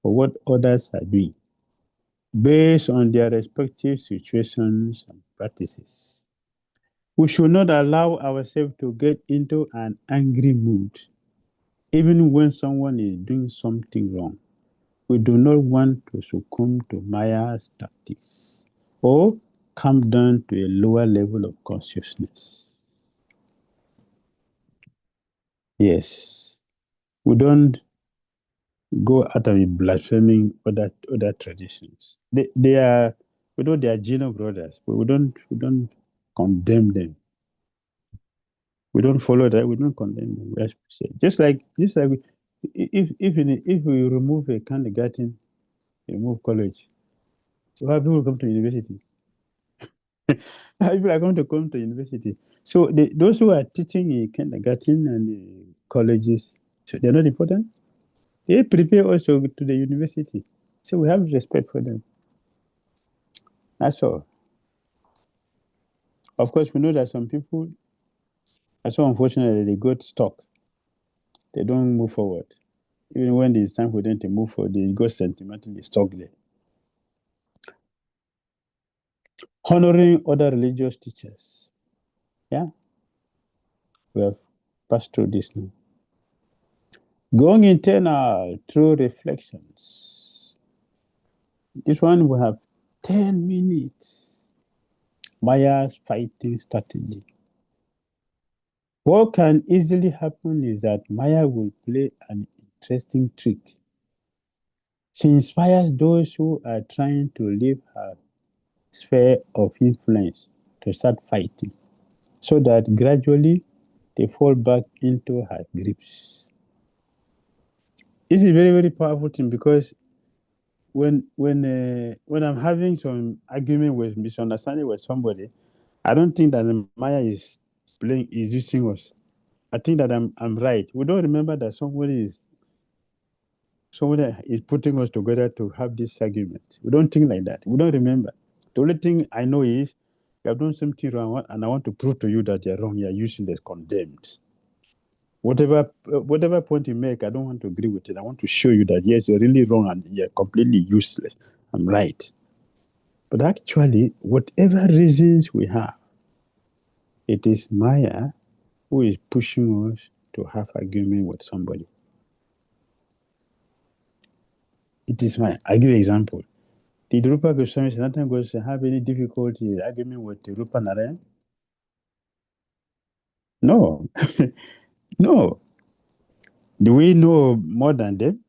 for what others are doing, based on their respective situations and practices. We should not allow ourselves to get into an angry mood, even when someone is doing something wrong. We do not want to succumb to Maya's tactics or come down to a lower level of consciousness. Yes, we don't go out of blaspheming other traditions. They are, we know they are Gino brothers, but we don't condemn them. We don't follow that. We don't condemn them. We say just like if we remove a kindergarten, remove college, so how people come to university? How people are going to come to university? So those who are teaching in kindergarten and colleges, so they're not important. They prepare also to the university. So we have respect for them. That's all. Of course, we know that some people are so unfortunate they got stuck. They don't move forward. Even when it's time for them to move forward, they got sentimentally stuck there. Honoring other religious teachers. Yeah, we have passed through this now. Going internal through reflections. This one we have 10 minutes. Maya's fighting strategy. What can easily happen is that Maya will play an interesting trick. She inspires those who are trying to leave her sphere of influence to start fighting, so that gradually they fall back into her grips. This is a very, very powerful thing because when I'm having some argument with misunderstanding with somebody, I don't think that Maya is using us. I think that I'm right. We don't remember that somebody is putting us together to have this argument. We don't think like that. We don't remember. The only thing I know is you have done something wrong, and I want to prove to you that you're wrong. You're useless, condemned. Whatever point you make, I don't want to agree with it. I want to show you that yes, you're really wrong and you're completely useless. I'm right. But actually, whatever reasons we have, it is Maya who is pushing us to have argument with somebody. It is Maya. I'll give you an example. Did Rupa Goswami Sanatana Goswami have any difficulty arguing with Rupa Narayan? No. No. Do we know more than them?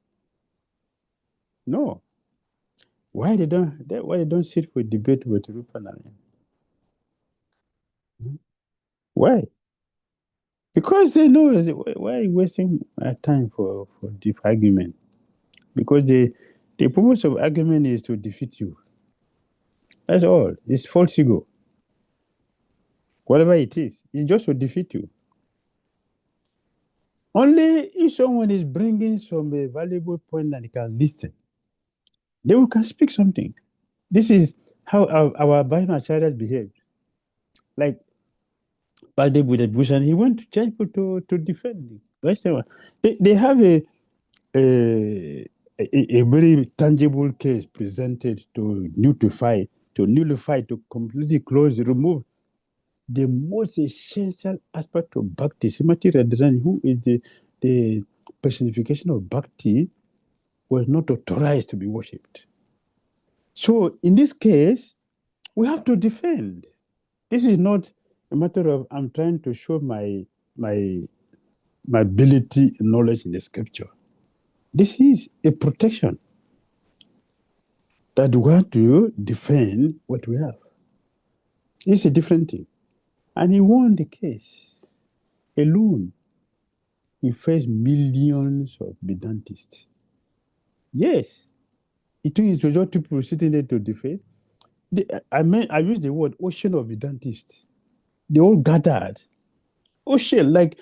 No. Why they don't sit for debate with Rupa Narayan? Why? Because they know why are you wasting my time for deep argument? Because the purpose of argument is to defeat you. That's all. It's false ego. Whatever it is, it's just to defeat you. Only if someone is bringing some valuable point that you can listen, they can speak something. This is how our Vaisnava-Acharyas behave. Like Baldev Bhushan, he went to Jaipur to defend Vaishnava. They have a very tangible case presented to nullify, to completely close, remove the most essential aspect of Bhakti, Srimati Radharani, who is the personification of Bhakti, was not authorized to be worshipped. So in this case, we have to defend. This is not a matter of I'm trying to show my ability and knowledge in the scripture. This is a protection that we have to defend what we have. It's a different thing. And he won the case alone. He faced millions of Vedantists. Yes, it was just people sitting there to defend. I use the word ocean of Vedantists. They all gathered. Ocean, like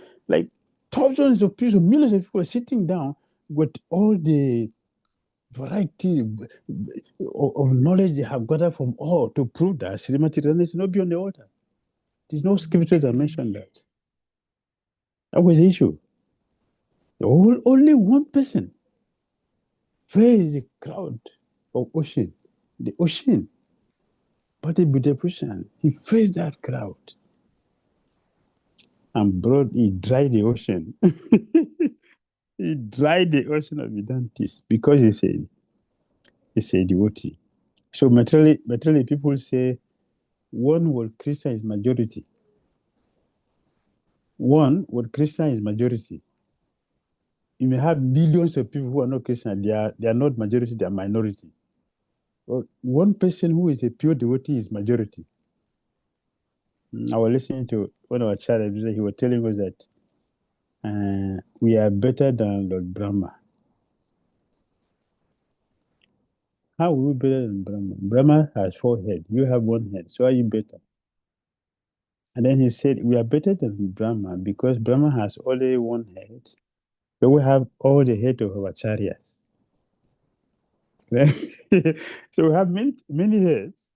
thousands of people, millions of people sitting down with all the variety of knowledge they have gathered from all to prove that Srimati Radharani is not beyond the altar. There's no scripture that mentioned that. That was the issue. Only one person faced the crowd of ocean. The ocean. But the person, he faced that crowd and he dried the ocean. He dried the ocean of Vedantis because he's a devotee. So materially people say one word Christian is majority. One word Christian is majority. You may have millions of people who are not Christian. They are not majority, they are minority. But one person who is a pure devotee is majority. I was listening to one of our child, he was telling us that we are better than Lord Brahma. How are we better than Brahma? Brahma has 4 heads. You have 1 head. So are you better? And then he said, we are better than Brahma because Brahma has only 1 head. But we have all the head of our chariots. So we have many heads.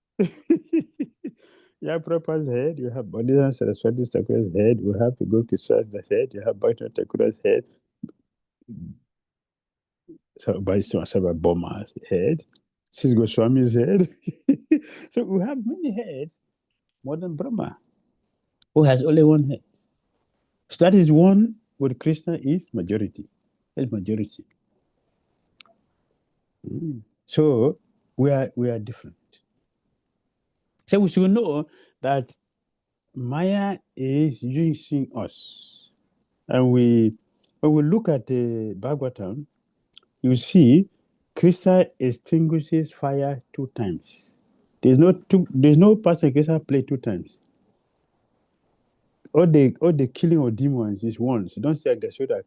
You have Prabhupada's head, you have Bodhisattva Saraswati Thakur's head, you have Gokisada's head, you have Bhakti Thakur's head, so Vaisnava Boma's head, Sis Goswami's head. So we have many heads more than Brahma, who has only 1 head. So that is one where Krishna is majority. Is majority. So we are different. So we should know that Maya is using us. And when we look at the Bhagavatam, you see Krishna extinguishes fire 2 times. There's no person Krishna play 2 times. All the killing of demons is once. You don't say Gashoda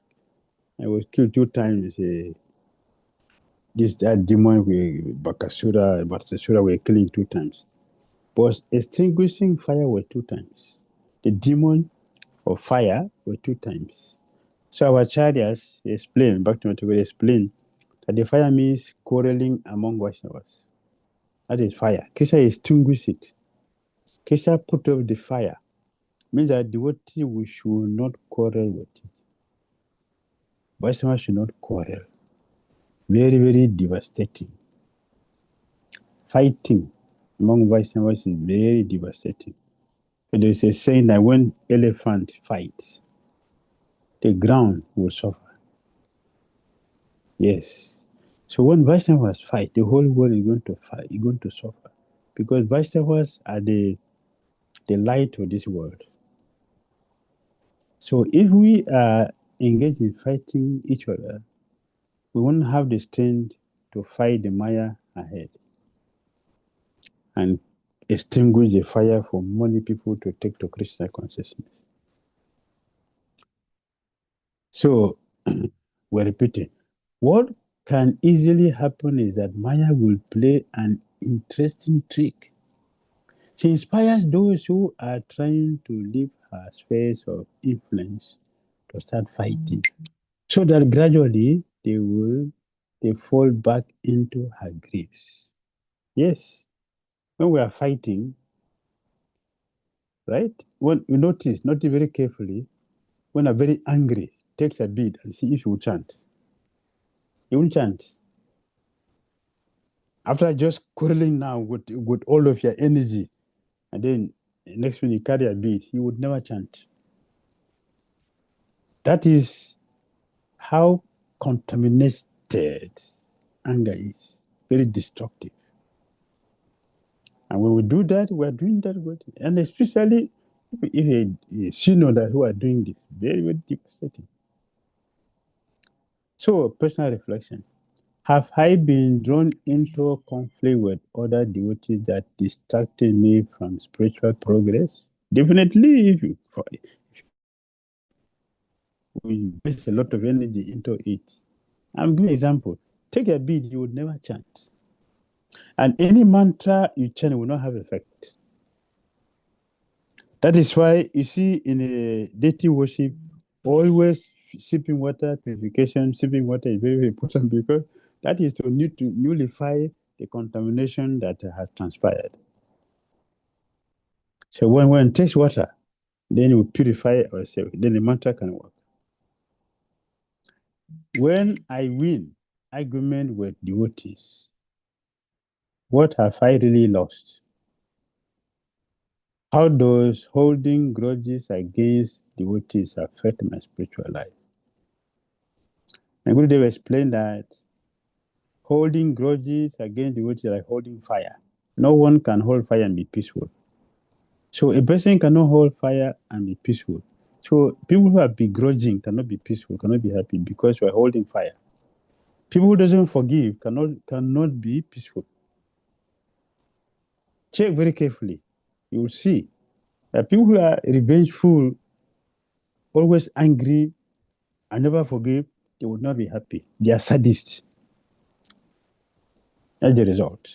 I was killed 2 times. That demon Bakasura, Batsasura were killing 2 times. But extinguishing fire were 2 times. The demon of fire were 2 times. So our Acharyas explain, Bhakti will explain that the fire means quarreling among Vaishnavas. That is fire. Krishna extinguished it. Krishna put off the fire. Means that devotee we should not quarrel with it. Vaishnavas should not quarrel. Very, very devastating. Fighting among Vaishnavas is very devastating. There is a saying that when elephant fights, the ground will suffer. Yes. So when Vaishnavas fight, the whole world is going to fight, is going to suffer. Because Vaishnavas are the light of this world. So if we are engaged in fighting each other, we won't have the strength to fight the Maya ahead and extinguish the fire for many people to take to Krishna consciousness. So we're repeating. What can easily happen is that Maya will play an interesting trick. She inspires those who are trying to leave her space of influence to start fighting, so that gradually they fall back into her graves. Yes, when we are fighting, right? When you notice very carefully, when I'm very angry, take a bead and see if you will chant. You will chant. After just quarreling now with all of your energy, and then next when you carry a bead, you would never chant. That is how contaminated anger is. Very destructive. And when we do that, we are doing that good. And especially if you know that who are doing this, very, very deep setting. So, personal reflection. Have I been drawn into a conflict with other devotees that distracted me from spiritual progress? Definitely, if you invest a lot of energy into it. I'm giving an example. Take a bead, you would never chant. And any mantra you chant will not have effect. That is why you see in a deity worship, always sipping water, purification, sipping water is very, very important because that is to nullify the contamination that has transpired. So when one takes water, then we purify ourselves, then the mantra can work. When I win argument with devotees, what have I really lost? How does holding grudges against devotees affect my spiritual life? And Gurudev explained that holding grudges against devotees like holding fire. No one can hold fire and be peaceful. So a person cannot hold fire and be peaceful. So people who are begrudging cannot be peaceful, cannot be happy because we are holding fire. People who doesn't forgive cannot be peaceful. Check very carefully. You will see that people who are revengeful, always angry, and never forgive, they will not be happy. They are sadists. That's the result.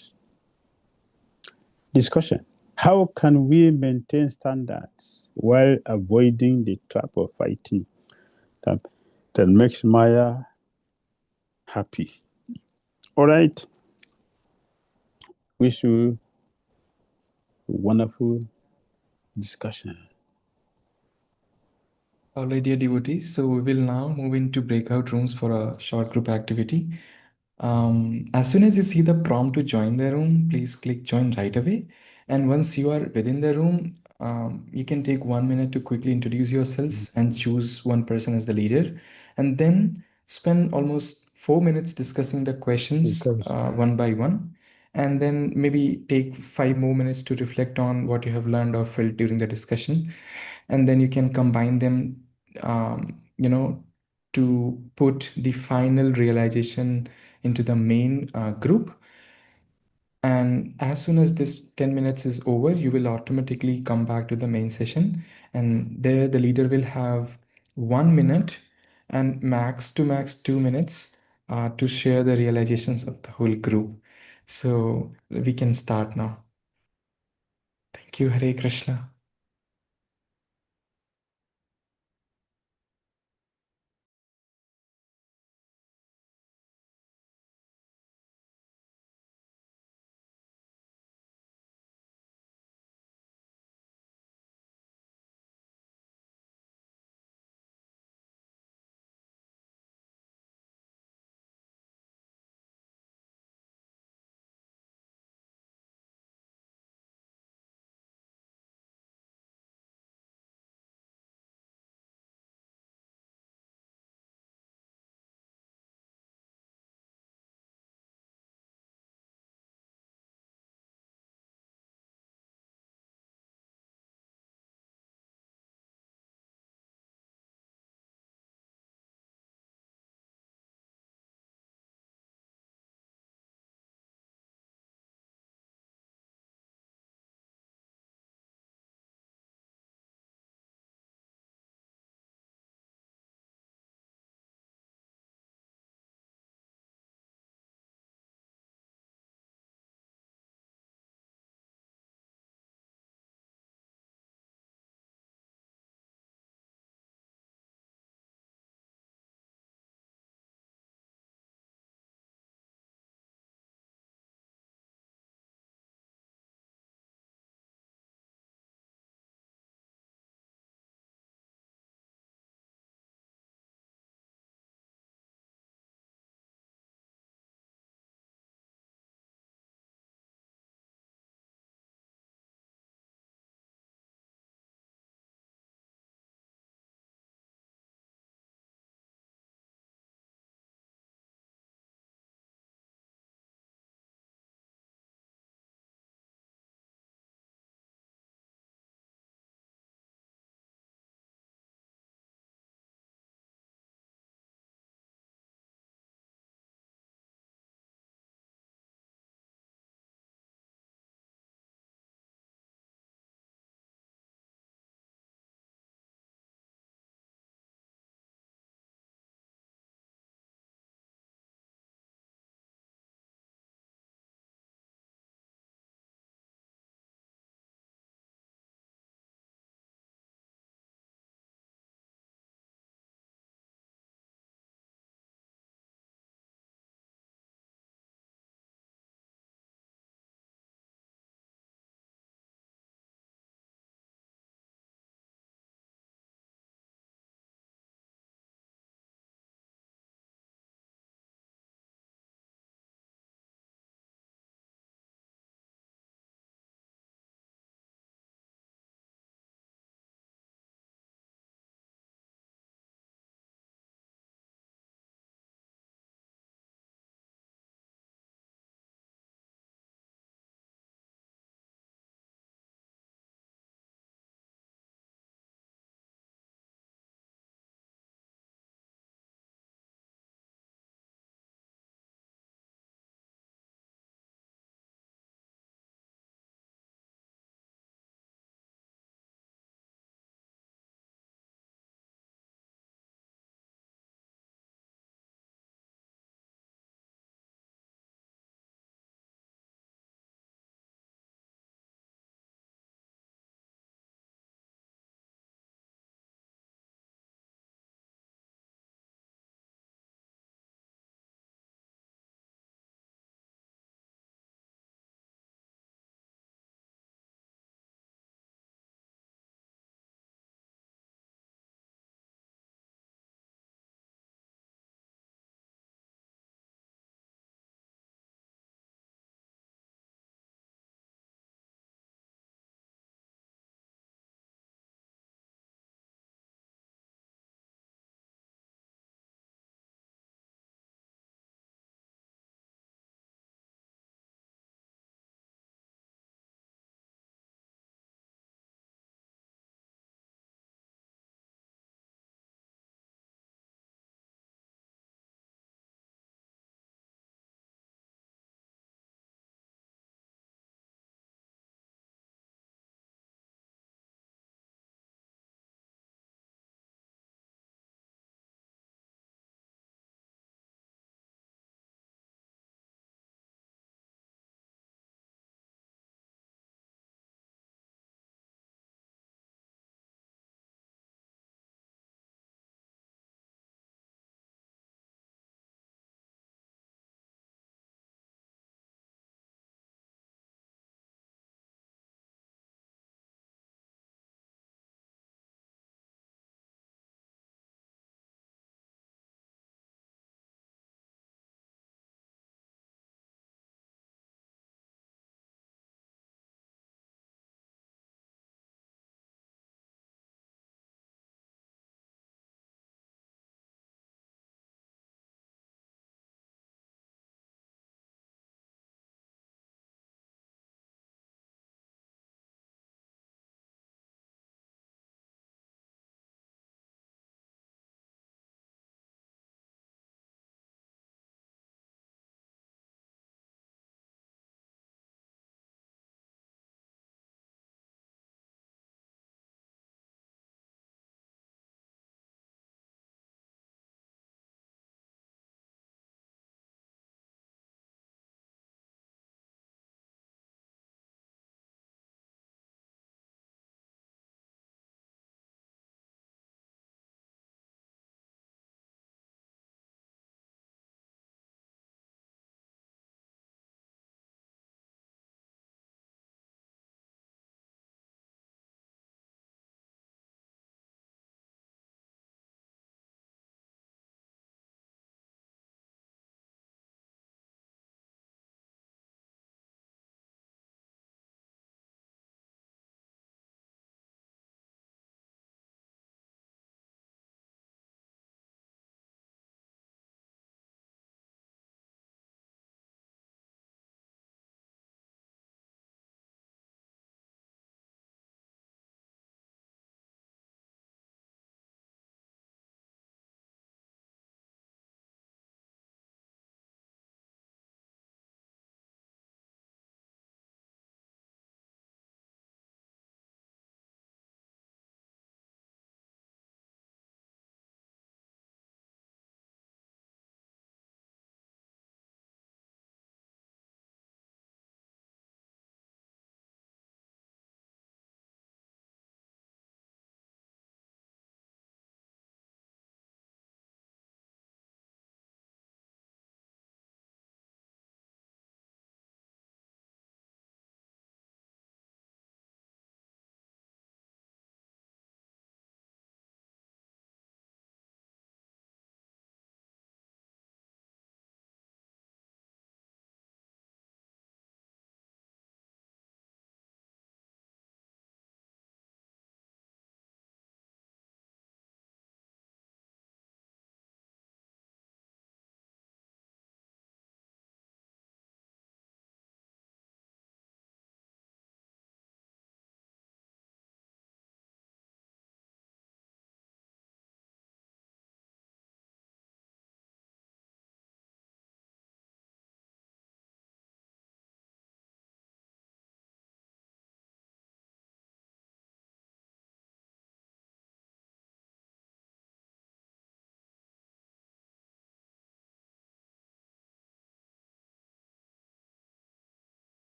Discussion. How can we maintain standards while avoiding the trap of fighting that makes Maya happy? All right. Wish you a wonderful discussion. All right, dear devotees. So we will now move into breakout rooms for a short group activity. As soon as you see the prompt to join the room, please click join right away. And once you are within the room, you can take 1 minute to quickly introduce yourselves and choose one person as the leader. And then spend almost 4 minutes discussing the questions one by one. And then maybe take 5 more minutes to reflect on what you have learned or felt during the discussion. And then you can combine them, to put the final realization into the main group. And as soon as this 10 minutes is over, you will automatically come back to the main session. And there the leader will have 1 minute and max to max 2 minutes to share the realizations of the whole group. So we can start now. Thank you. Hare Krishna.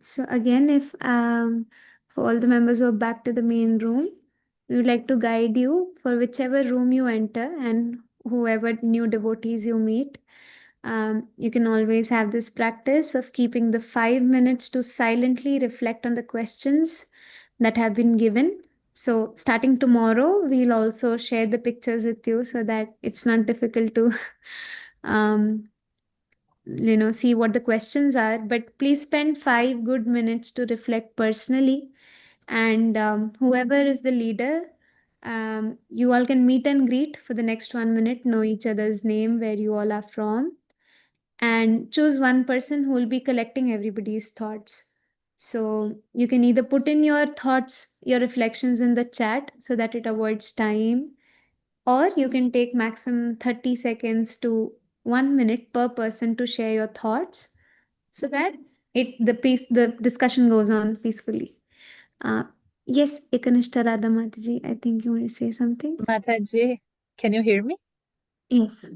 So again, if for all the members who are back to the main room, we would like to guide you for whichever room you enter and whoever new devotees you meet. You can always have this practice of keeping the 5 minutes to silently reflect on the questions that have been given. So starting tomorrow, we'll also share the pictures with you so that it's not difficult to um, see what the questions are. But please spend 5 good minutes to reflect personally. And whoever is the leader, you all can meet and greet for the next 1 minute, know each other's name, where you all are from, and choose one person who will be collecting everybody's thoughts. So you can either put in your thoughts, your reflections in the chat so that it avoids time, or you can take maximum 30 seconds to 1 minute per person to share your thoughts so that the discussion goes on peacefully. Uh, yes, Ekanishta Radha Mataji, I think you want to say something? Mataji, can you hear me? Yes.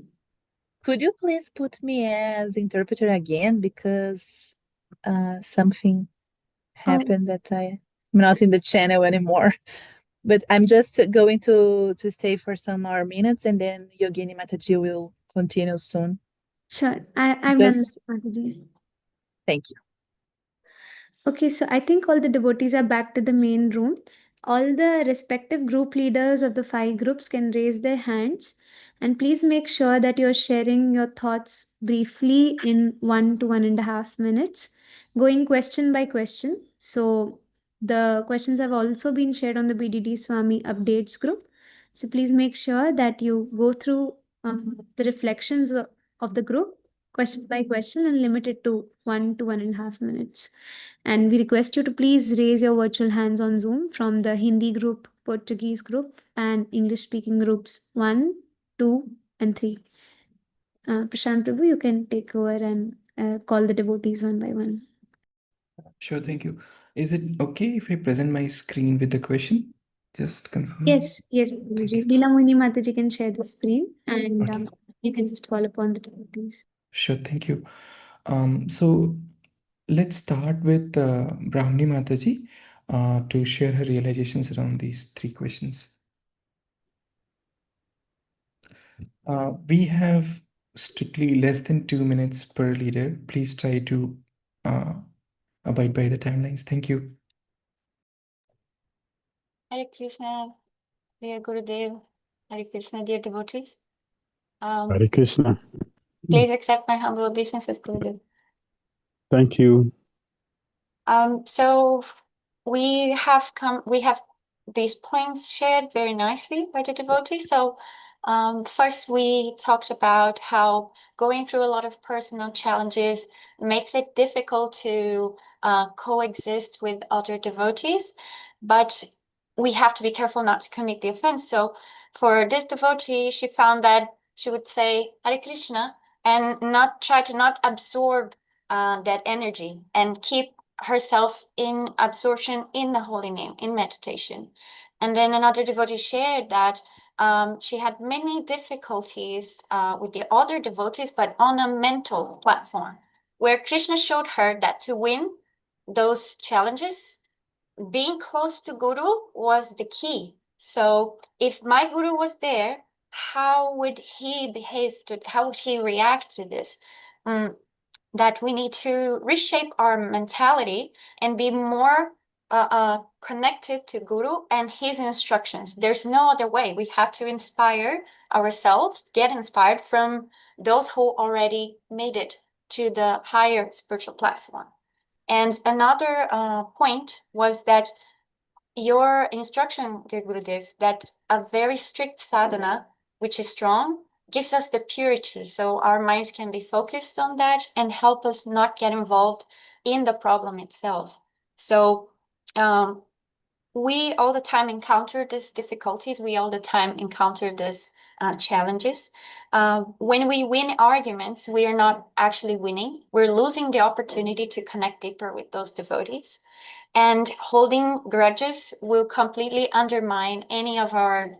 Could you please put me as interpreter again, because something happened that I'm not in the channel anymore. But I'm just going to stay for some more minutes, and then Yogini Mataji will continue soon. Sure. I'm done, Just Mataji. thank you. Okay, so I think all the devotees are back to the main room. All the respective group leaders of the 5 groups can raise their hands. And please make sure that you're sharing your thoughts briefly in 1 to 1.5 minutes, going question by question. So the questions have also been shared on the BDD Swami updates group. So please make sure that you go through the reflections of the group question by question and limit it to 1 to 1.5 minutes. And we request you to please raise your virtual hands on Zoom from the Hindi group, Portuguese group, and English speaking groups 1, 2, and 3. Prashant Prabhu, you can take over and call the devotees one by one. Sure, thank you. Is it okay if I present my screen with the question? Just confirm. Yes, Prabhuji. Leela Mohini Mataji can share the screen and Okay. you can just call upon the devotees. Sure, thank you. So let's start with Brahmani Mataji to share her realizations around these 3 questions. We have strictly less than 2 minutes per leader. Please try to abide by the timelines. Thank you. Hare Krishna, dear Gurudev. Hare Krishna, dear devotees. Hare Krishna. Please accept my humble obeisances, Gurudev. Thank you. So we have these points shared very nicely by the devotees. So first we talked about how going through a lot of personal challenges makes it difficult to coexist with other devotees, but we have to be careful not to commit the offense. So for this devotee, she found that she would say Hare Krishna and try to not absorb that energy and keep herself in absorption in the holy name, in meditation. And then another devotee shared that she had many difficulties with the other devotees, but on a mental platform, where Krishna showed her that to win those challenges, being close to Guru was the key. So if my Guru was there, how would he how would he react to this? That we need to reshape our mentality and be more connected to Guru and his instructions. There's no other way. We have to inspire ourselves, get inspired from those who already made it to the higher spiritual platform. And another point was that your instruction, dear Gurudev, that a very strict sadhana, which is strong, gives us the purity. So our minds can be focused on that and help us not get involved in the problem itself. So we all the time encounter these difficulties. We all the time encounter these challenges. When we win arguments, we are not actually winning. We're losing the opportunity to connect deeper with those devotees. And holding grudges will completely undermine any of our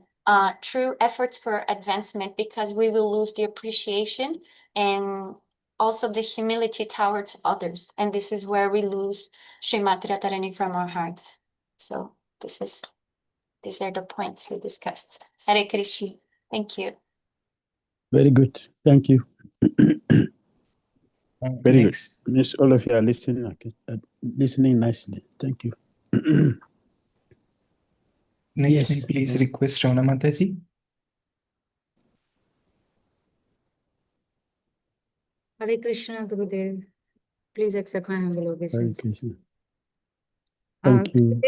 true efforts for advancement, because we will lose the appreciation and also the humility towards others. And this is where we lose Srimati Radharani from our hearts. So these are the points we discussed. Hare Krishna. Thank you. Very good. Thank you. Very Next, good. Yes, all of you are listening. Okay. Listening nicely. Thank you. next, Yes. may I please request Shravana Mataji? Hare Krishna, Gurudev. Please accept my humble Hare obeisance. Krishna. Thank you.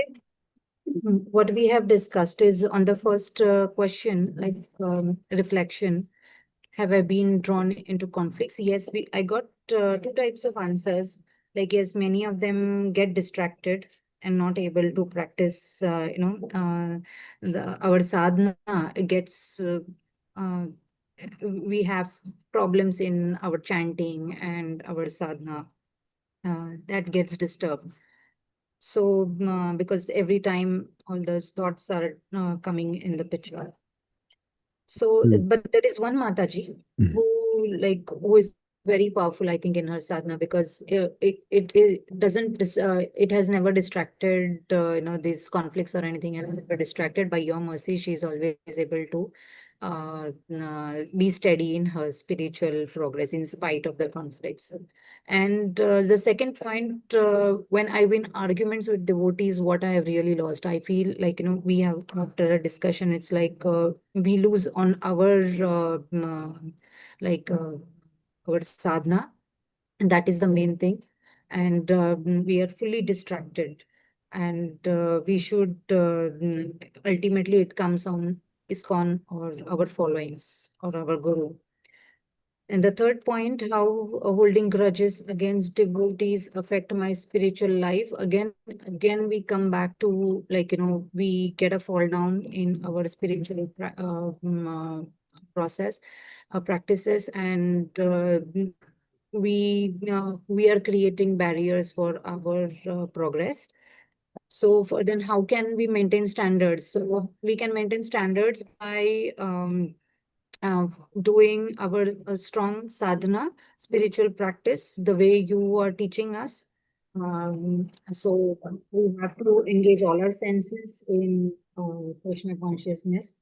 What we have discussed is on the first question, like reflection. Have I been drawn into conflicts? Yes, I got two types of answers. Like, yes, many of them get distracted and not able to practice, our sadhana gets, we have problems in our chanting and our sadhana that gets disturbed. So, because every time all those thoughts are coming in the picture. So, but there is one Mataji who is very powerful, I think, in her sadhana, because it doesn't it has never distracted these conflicts or anything else. Never distracted. By your mercy, she is always able to be steady in her spiritual progress in spite of the conflicts. And the second point, when I win arguments with devotees, what I have really lost, I feel like, we have, after a discussion, it's like we lose on our, like, our sadhana. And that is the main thing. And we are fully distracted. And we should, ultimately, it comes on ISKCON or our followings or our Guru. And the third point, how holding grudges against devotees affect my spiritual life. Again, we come back to, like, we get a fall down in our spiritual process, practices, and we are creating barriers for our progress. So then how can we maintain standards? So we can maintain standards by uh, doing our strong sadhana, spiritual practice, the way you are teaching us. So we have to engage all our senses in Krishna consciousness.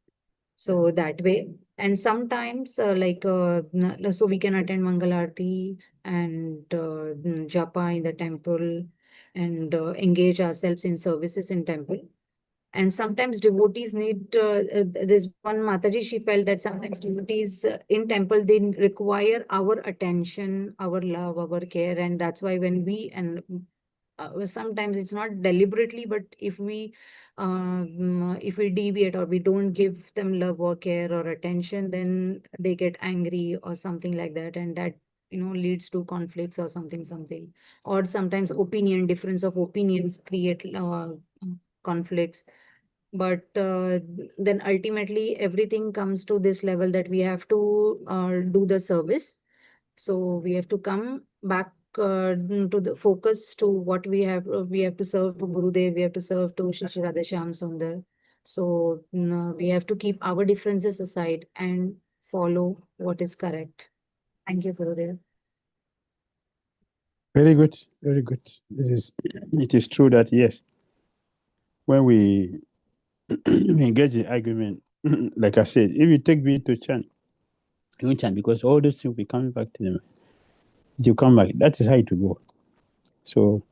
So that way, and sometimes so we can attend Mangalarti and japa in the temple and engage ourselves in services in temple. And sometimes devotees need, there's one Mataji, she felt that sometimes devotees in temple, they require our attention, our love, our care. And that's why when we, and sometimes it's not deliberately, but if we deviate or we don't give them love or care or attention, then they get angry or something like that. And that, leads to conflicts or something. Or sometimes difference of opinions create conflicts. But then ultimately everything comes to this level that we have to do the service. So we have to come back to the focus to what we have to serve to Gurudev, we have to serve to Shri Radha Shyam Sundar. So we have to keep our differences aside and follow what is correct. Thank you, Gurudev. Very good. Very good. It is true that, yes, when we engage in argument, like I said, if you take me to chant, you won't chant because all those things will be coming back to them. It will come back. That is how it will go. So,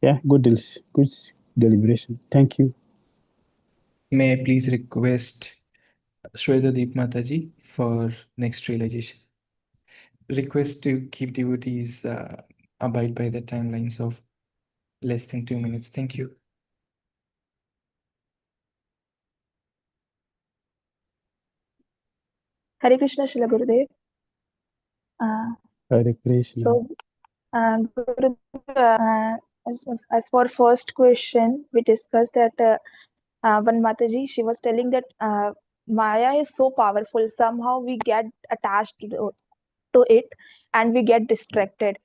yeah, good deliberation. Thank you. May I please request Shweta Deep Mataji for next realization? Request to keep devotees abide by the timelines of less than 2 minutes. Thank you. Hare Krishna, Srila Gurudev. Hare Krishna. So, Gurudev, as for first question, we discussed that one Mataji, she was telling that Maya is so powerful. Somehow we get attached to it and we get distracted.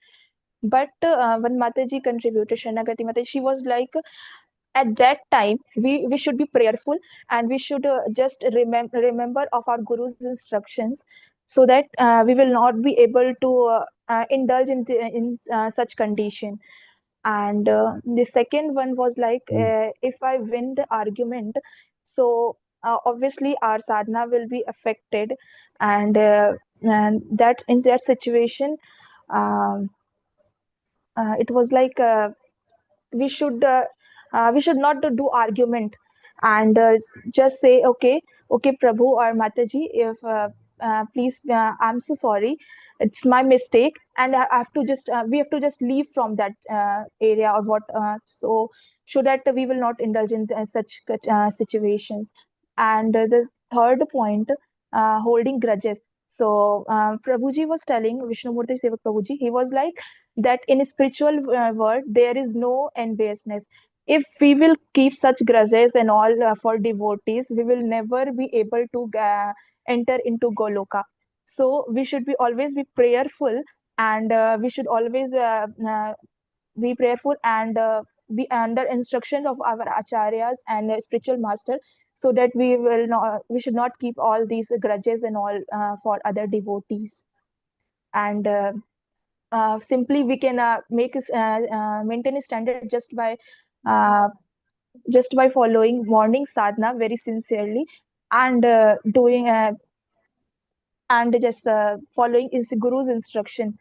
But when Mataji contributed, Shanagati Mataji, she was like, at that time we should be prayerful and we should just remember of our Guru's instructions, so that we will not be able to indulge in such condition. And the second one was like, if I win the argument, so obviously our sadhana will be affected, and that in that situation, um, it was like, we should not do argument, and just say, okay Prabhu or Mataji, if please, I'm so sorry, it's my mistake, and I have to just we have to just leave from that area or what, so that we will not indulge in such situations. And the third point, holding grudges. So Prabhuji was telling, Vishnumurti Sevak Prabhuji, he was like that in spiritual world there is no enviousness. If we will keep such grudges and all for devotees, we will never be able to enter into Goloka. So we should be always be prayerful, and we should always be prayerful, and be under instruction of our acharyas and spiritual master, so that we should not keep all these grudges and all for other devotees. And simply we can maintain a standard uh, just by following morning sadhana very sincerely, and doing and just following guru's instruction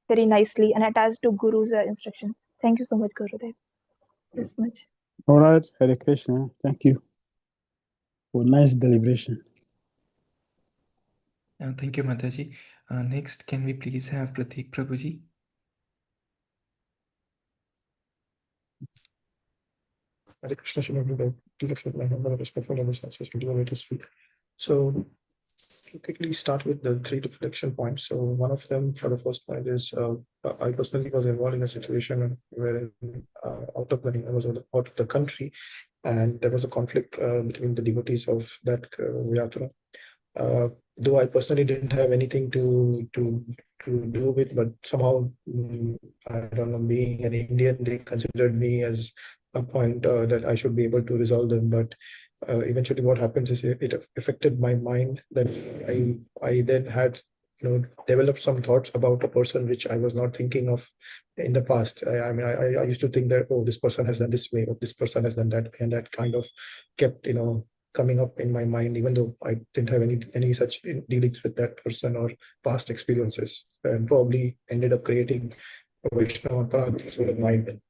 very nicely, and attached to guru's instruction. Thank you so much, Gurudev. This much. All right, Hare Krishna. Thank you for nice deliberation. Thank you, Mataji. Next, can we please have Pratik Prabhuji? Hare Krishna, Shri. Please accept my humble and respectful obeisances into the way to speak. So, to quickly start with the 3 reflection points. So, one of them, for the first point, is I personally was involved in a situation where out of the country, and there was a conflict between the devotees of that yatra. Though I personally didn't have anything to do with, but somehow, I don't know, being an Indian, they considered me as a point that I should be able to resolve them. But eventually what happens is it affected my mind, that I then had developed some thoughts about a person which I was not thinking of in the past. I used to think that, oh, this person has done this way, or this person has done that way, and that kind of kept coming up in my mind, even though I didn't have any such dealings with that person or past experiences, and probably ended up creating a Vaisnava-Aparadhas with mind.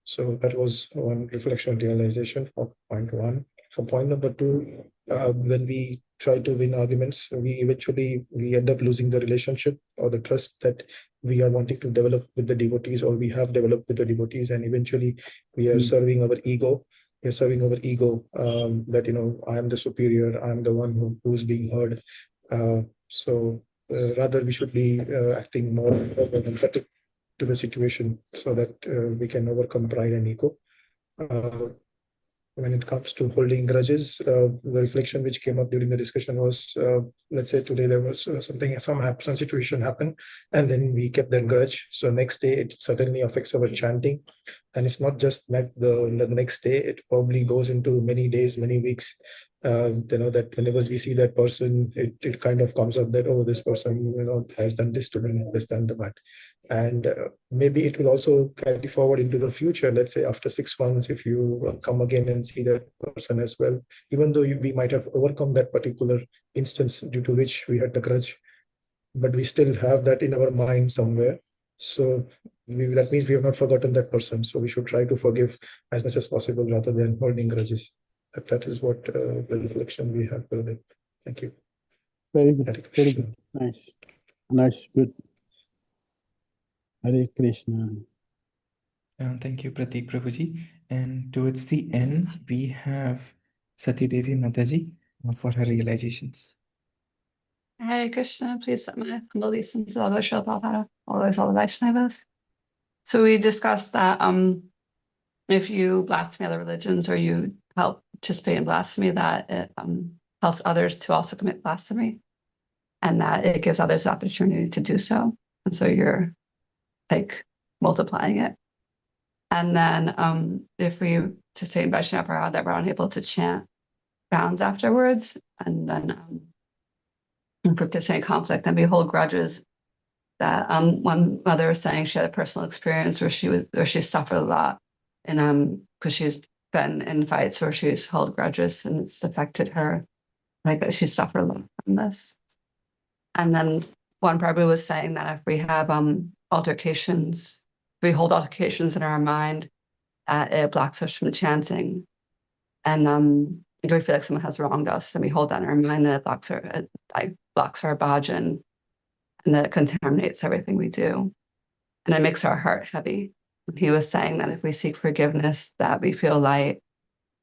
So that was one reflection realization for point one. For point number two, when we try to win arguments, we end up losing the relationship or the trust that we are wanting to develop with the devotees, or we have developed with the devotees, and eventually we are serving our ego. We're serving our ego, that I am the superior, I am the one who's being heard. So rather we should be acting more empathetic to the situation, so that we can overcome pride and ego. When it comes to holding grudges, the reflection which came up during the discussion was, let's say today there was some situation happened, and then we kept that grudge. So next day it certainly affects our chanting, and it's not just the next day. It probably goes into many days, many weeks. That whenever we see that person, it kind of comes up that, oh, this person has done this to me, has done that. And maybe it will also carry forward into the future. Let's say after 6 months, if you come again and see that person as well, even though we might have overcome that particular instance due to which we had the grudge, but we still have that in our mind somewhere. So that means we have not forgotten that person. So we should try to forgive as much as possible rather than holding grudges. That is what the reflection we have. Thank you. Very good. Very good. Nice. Good. Hare Krishna. Thank you, Pratik Prabhuji. And towards the end, we have Sati Devi Mataji for her realizations. Hare Krishna, please set my humble obeisance to all the Srila Prabhupada, all the Vaishnavas. So we discussed that if you blaspheme other religions or you help participate in blasphemy, that it helps others to also commit blasphemy, and that it gives others the opportunity to do so. And so you're like multiplying it. And then if we participate in Vaisnava-Aparadha, that we're unable to chant rounds afterwards, and then practicing conflict, and we hold grudges. That one mother was saying she had a personal experience where she suffered a lot, and because she's been in fights where she's held grudges and it's affected her, like she suffered a lot from this. And then one Prabhu was saying that if we have altercations, we hold altercations in our mind, it blocks us from chanting. And if we feel like someone has wronged us and we hold that in our mind, then it blocks our bhajan, and that contaminates everything we do. And it makes our heart heavy. He was saying that if we seek forgiveness, that we feel light,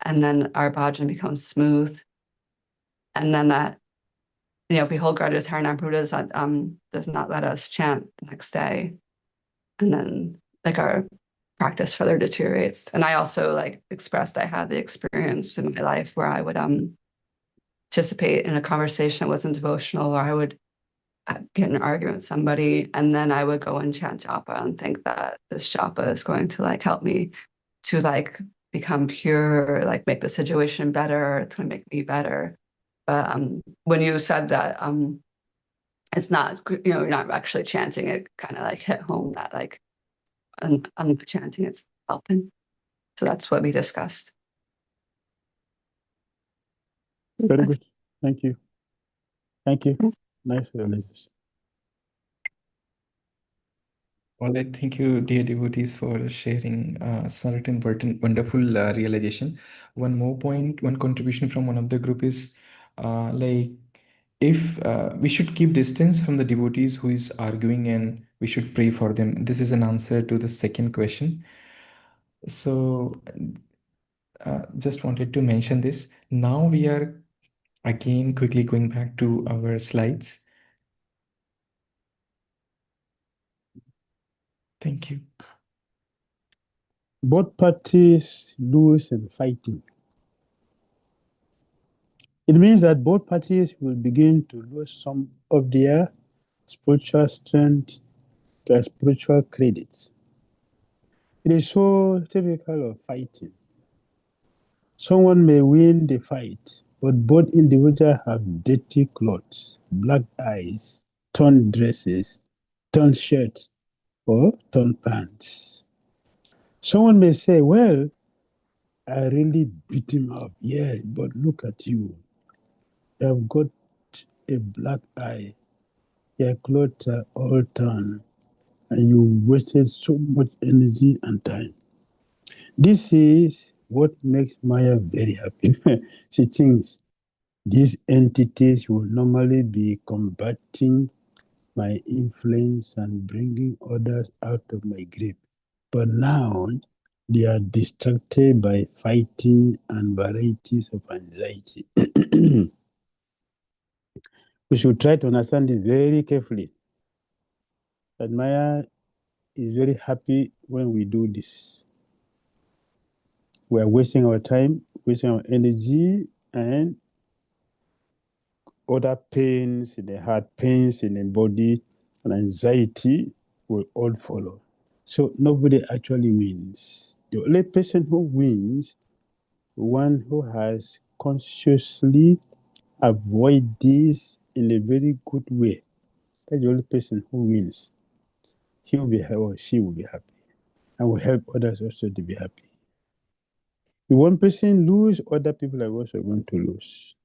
and then our bhajan becomes smooth. And then that, if we hold grudges, Harinam Prabhudas does not let us chant the next day. And then like our practice further deteriorates. And I also like expressed I had the experience in my life where I would participate in a conversation that wasn't devotional, or I would get in an argument with somebody, and then I would go and chant japa and think that this japa is going to like help me to like become pure, like make the situation better, it's going to make me better. But when you said that it's not, you're not actually chanting, it kind of like hit home that like I'm not chanting, it's helping. So that's what we discussed. Very good. Thank you. Thank you. Nice analysis. All right, thank you, dear devotees, for sharing certain important, wonderful realization. One more point, one contribution from one of the group is like if we should keep distance from the devotees who is arguing, and we should pray for them. This is an answer to the second question. So just wanted to mention this. Now we are again quickly going back to our slides. Thank you. Both parties lose in fighting. It means that both parties will begin to lose some of their spiritual strength, their spiritual credits. It is so typical of fighting. Someone may win the fight, but both individuals have dirty clothes, black eyes, torn dresses, torn shirts, or torn pants. Someone may say, well, I really beat him up. Yeah, but look at you. You have got a black eye. Your clothes are all torn, and you wasted so much energy and time. This is what makes Maya very happy. She thinks these entities will normally be combating my influence and bringing others out of my grip. But now they are distracted by fighting and varieties of anxiety. We should try to understand this very carefully. That Maya is very happy when we do this. We are wasting our time, wasting our energy, and other pains in the heart, pains in the body, and anxiety will all follow. So nobody actually wins. The only person who wins, one who has consciously avoided this in a very good way. That's the only person who wins. He will be happy, or she will be happy, and will help others also to be happy. If one person loses, other people are also going to lose.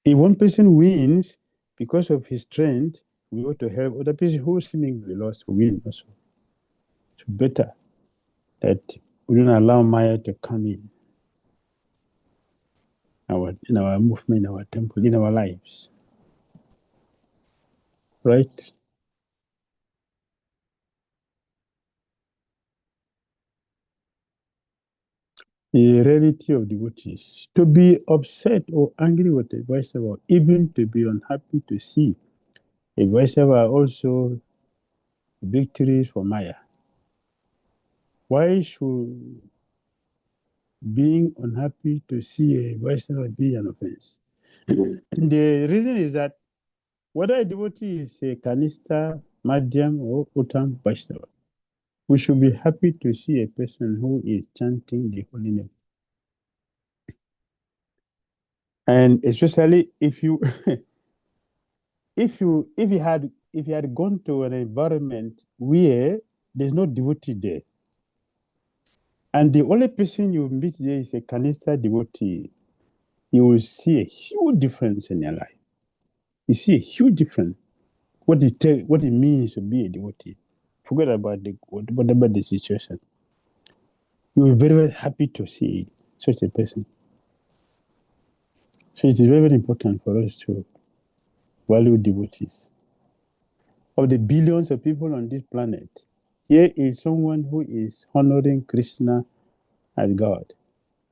If one person wins because of his strength, we ought to help other people who seemingly lost to win also. It's better that we don't allow Maya to come in our movement, our temple, in our lives. Right? The reality of devotees. To be upset or angry with a Vaisnava, even to be unhappy to see a Vaisnava, are also victories for Maya. Why should being unhappy to see a Vaisnava be an offense? The reason is that whether a devotee is a Kanista, Madhyam, or Uttam Vaishnava, we should be happy to see a person who is chanting the holy name. And especially if you if you had gone to an environment where there's no devotee there, and the only person you meet there is a Kanista devotee, you will see a huge difference in your life. You see a huge difference. What it means to be a devotee. Forget about whatever the situation. You will be very, very happy to see such a person. So it is very, very important for us to value devotees. Of the billions of people on this planet, here is someone who is honoring Krishna as God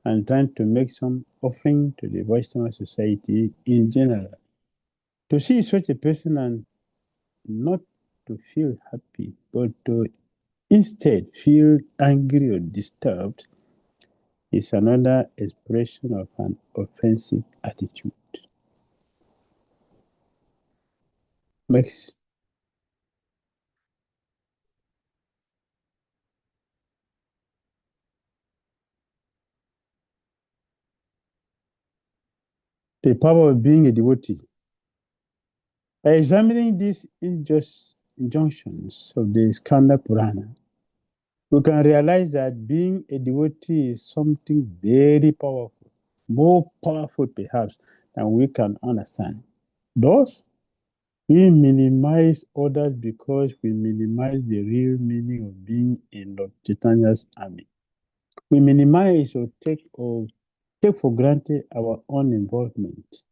and trying to make some offering to the Vaishnava society in general. To see such a person and not to feel happy, but to instead feel angry or disturbed is another expression of an offensive attitude. Makes the power of being a devotee. By examining these injunctions of the Skanda Purana, we can realize that being a devotee is something very powerful, more powerful perhaps than we can understand. Thus, we minimize others because we minimize the real meaning of being in Lord Chaitanya's army. We minimize or take for granted our own involvement.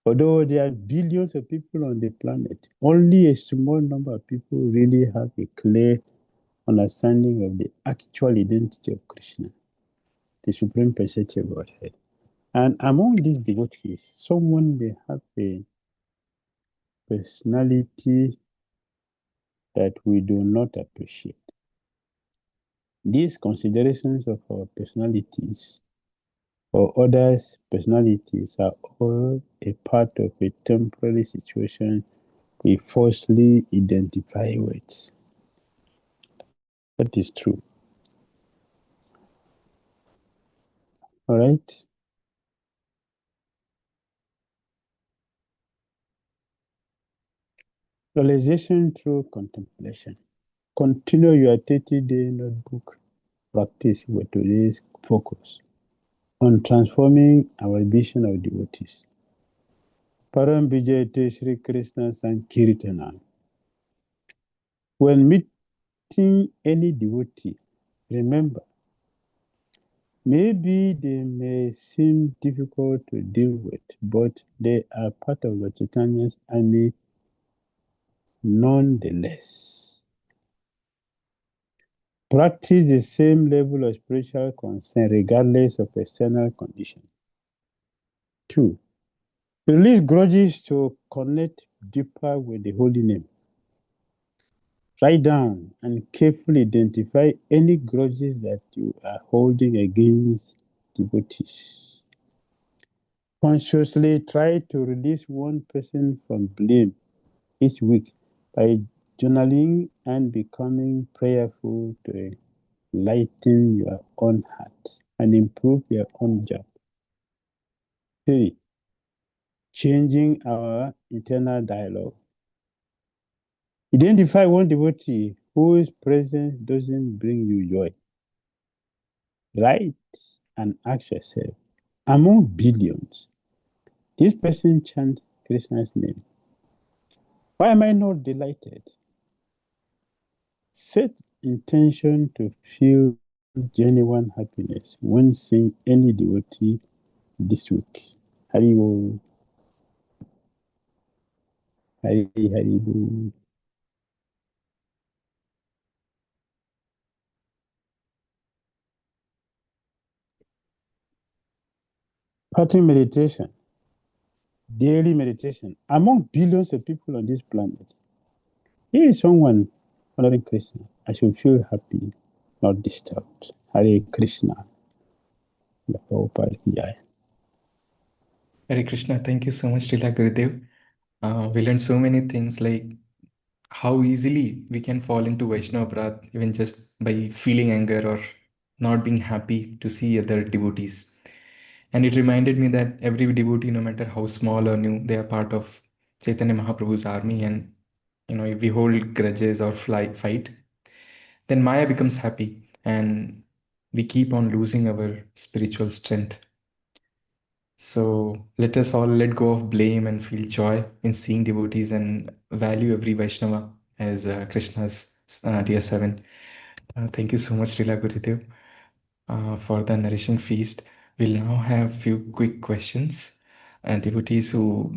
Although there are billions of people on the planet, only a small number of people really have a clear understanding of the actual identity of Krishna, the Supreme Personality of Godhead. And among these devotees, someone may have a personality that we do not appreciate. These considerations of our personalities or others' personalities are all a part of a temporary situation we falsely identify with. That is true. All right. Realization through contemplation. Continue your 30-day notebook practice with today's focus on transforming our vision of devotees. Param Vijayate Sri Krishna Sankirtana. When meeting any devotee, remember, maybe they may seem difficult to deal with, but they are part of the Chaitanya's army nonetheless. Practice the same level of spiritual concern regardless of external conditions. 2. Release grudges to connect deeper with the holy name. Write down and carefully identify any grudges that you are holding against devotees. Consciously try to release one person from blame each week by journaling and becoming prayerful to lighten your own heart and improve your own job. 3. Changing our internal dialogue. Identify one devotee whose presence doesn't bring you joy. Write and ask yourself, among billions, this person chants Krishna's name. Why am I not delighted? Set intention to feel genuine happiness when seeing any devotee this week. Haribol. Haribol. Parting meditation, daily meditation. Among billions of people on this planet, here is someone honoring Krishna. I should feel happy, not disturbed. Hare Krishna. The Prabhupada ki jai. Hare Krishna. Thank you so much, Srila Gurudev. We learned so many things, like how easily we can fall into Vaisnava-Aparadha even just by feeling anger or not being happy to see other devotees. And it reminded me that every devotee, no matter how small or new, they are part of Chaitanya Mahaprabhu's army, and if we hold grudges or fight, then Maya becomes happy and we keep on losing our spiritual strength. So let us all let go of blame and feel joy in seeing devotees and value every Vaishnava as Krishna's dear servant. Thank you so much, Srila Gurudev, for the nourishing feast. We'll now have few quick questions. And devotees who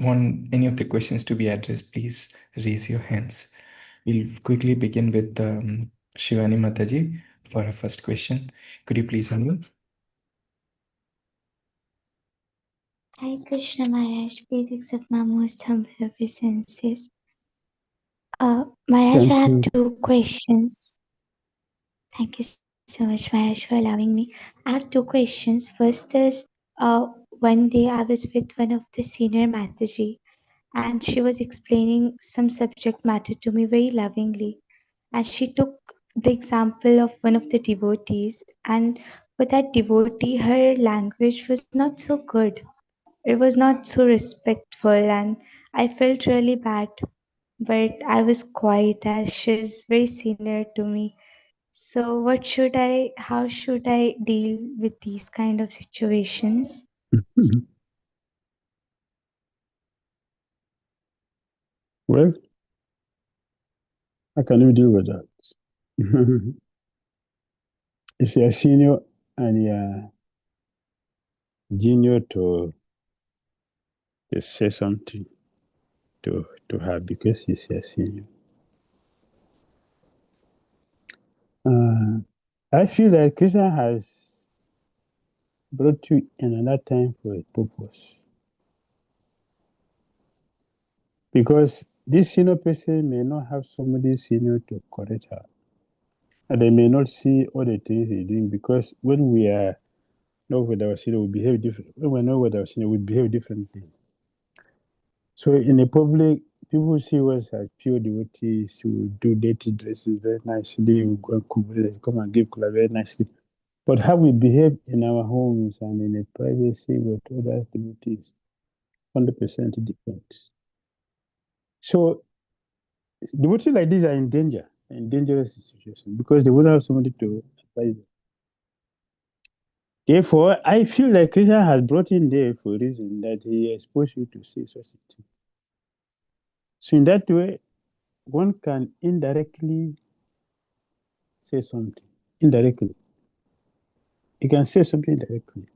want any of the questions to be addressed, please raise your hands. We'll quickly begin with Shivani Mataji for our first question. Could you please unmute? Hi Krishna Maharaj, please accept my most humble obeisances. Maharaj, Thank I have you. 2 questions. Thank you so much, Maharaj, for allowing me. I have 2 questions. First is, one day I was with one of the senior Mataji, and she was explaining some subject matter to me very lovingly. And she took the example of one of the devotees, and for that devotee, her language was not so good. It was not so respectful, and I felt really bad, but I was quiet as she's very senior to me. So how should I deal with these kind of situations? Well, how can you deal with that? If you're senior and you're junior to say something to her because she's your senior. I feel that Krishna has brought you in another time for a purpose. Because this senior person may not have somebody senior to correct her. And they may not see all the things you're doing, because when we are not with our senior, we behave different. When we're not with our senior, we behave differently. So in the public, people see us as pure devotees who do dirty dresses very nicely, we go and come and give kula very nicely. But how we behave in our homes and in the privacy with other devotees, 100% different. So devotees like these are in danger, in dangerous situations, because they wouldn't have somebody to advise them. Therefore, I feel like Krishna has brought in there for a reason, that he exposed you to see such a thing. So in that way, one can indirectly say something. Indirectly. You can say something indirectly.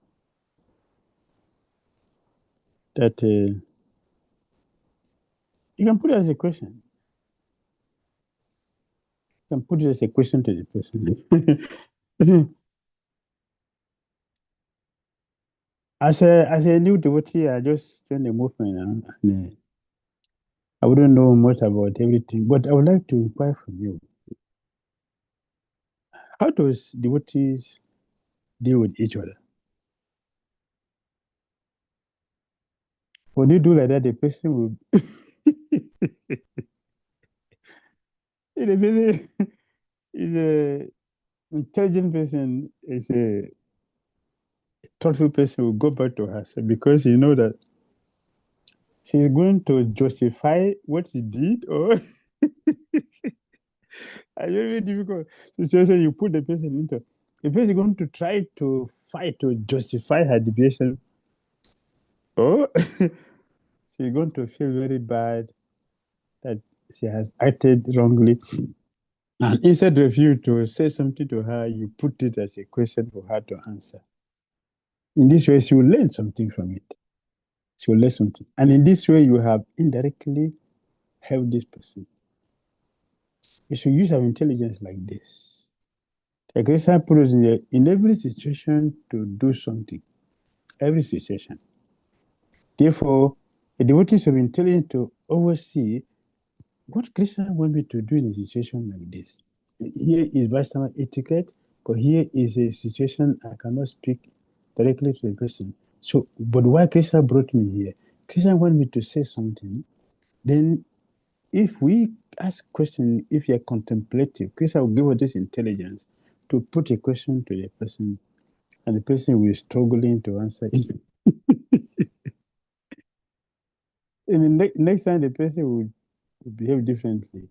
That you can put it as a question. You can put it as a question to the person. As a new devotee, I just joined the movement, and I wouldn't know much about everything, but I would like to inquire from you. How does devotees deal with each other? When you do like that, the person will the person is a intelligent person, is a thoughtful person, will go back to herself, because you know that she's going to justify what he did, or a very difficult situation you put the person into. The person is going to try to fight to justify her deviation, or she's going to feel very bad that she has acted wrongly. And instead of you to say something to her, you put it as a question for her to answer. In this way, she will learn something from it. She will learn something. And in this way, you have indirectly helped this person. You should use our intelligence like this. Like Krishna put us in every situation to do something. Every situation. Therefore, a devotee should be intelligent to oversee what Krishna wants me to do in a situation like this. Here is Vaishnava etiquette, but here is a situation I cannot speak directly to the person. So, but why Krishna brought me here? Krishna wants me to say something. Then, if we ask question, if you are contemplative, Krishna will give us this intelligence to put a question to the person, and the person will be struggling to answer it. next time the person would behave differently.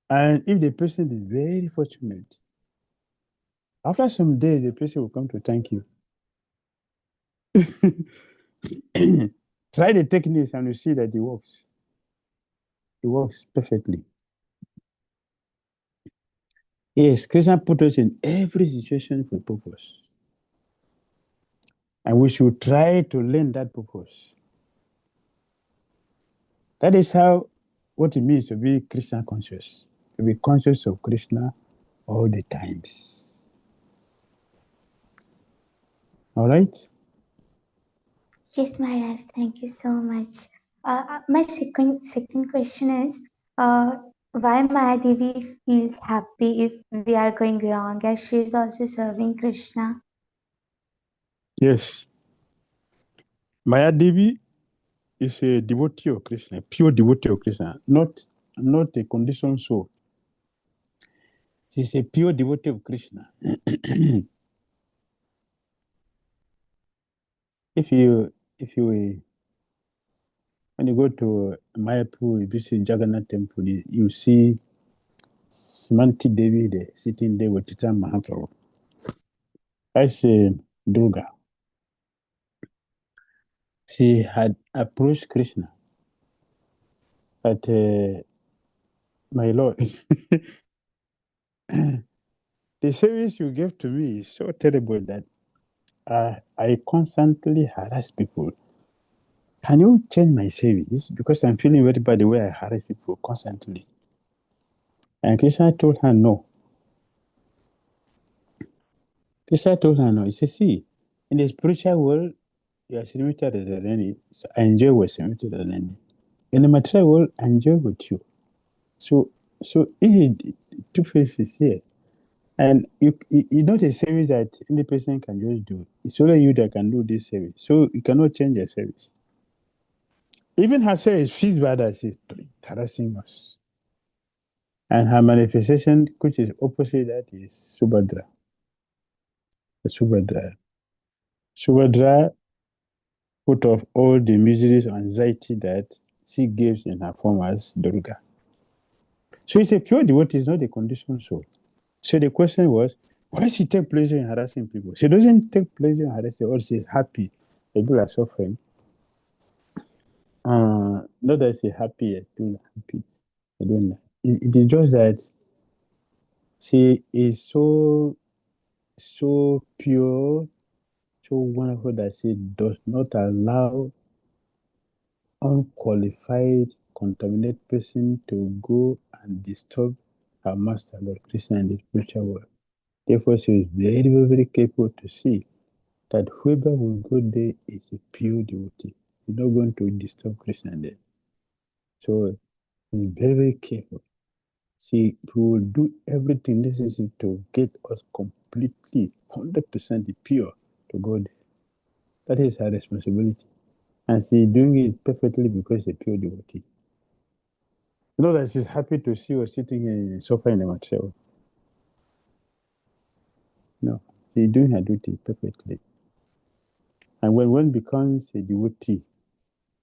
And if the person is very fortunate, after some days, the person will come to thank you. Try the techniques and you see that it works. It works perfectly. Yes, Krishna put us in every situation for purpose. And we should try to learn that purpose. That is what it means to be Krishna conscious. To be conscious of Krishna all the times. All right? Yes, Maharaj, thank you so much. My second question is, why Maya Devi feels happy if we are going wrong, as she is also serving Krishna? Yes. Maya Devi is a devotee of Krishna, a pure devotee of Krishna, not a conditioned soul. She's a pure devotee of Krishna. if you when you go to Mayapur, you visit Jagannath temple, you see Smanti Devi there, sitting there with Chaitanya Mahaprabhu. That's Durga. She had approached Krishna, but my Lord, the service you gave to me is so terrible that I constantly harass people. Can you change my service? Because I'm feeling very bad the way I harass people constantly. And Krishna told her no. Krishna told her no. He said, see, in the spiritual world, you are limited as a learning. So I enjoy what's limited as a learning. In the material world, I enjoy with you. So two faces here. And you not a service that any person can just do. It's only you that can do this service. So you cannot change your service. Even her service feels bad that she's harassing us. And her manifestation, which is opposite that, is Subhadra. Subhadra. Subhadra put off all the miseries and anxiety that she gives in her form as Durga. So it's a pure devotee, it's not a conditioned soul. So the question was, why does she take pleasure in harassing people? She doesn't take pleasure in harassing, or she's happy. People are suffering. Not that she's happy, people are happy. I don't know. It is just that she is so pure, so wonderful that she does not allow unqualified, contaminated person to go and disturb her master, Lord Krishna, in the spiritual world. Therefore, she is very, very, very careful to see that whoever will go there is a pure devotee. He's not going to disturb Krishna there. So, she's very, very careful. She will do everything necessary to get us completely 100% pure to God. That is her responsibility. And she's doing it perfectly because she's a pure devotee. You know that she's happy to see us sitting in sofa in the material. No, she's doing her duty perfectly. And when one becomes a devotee,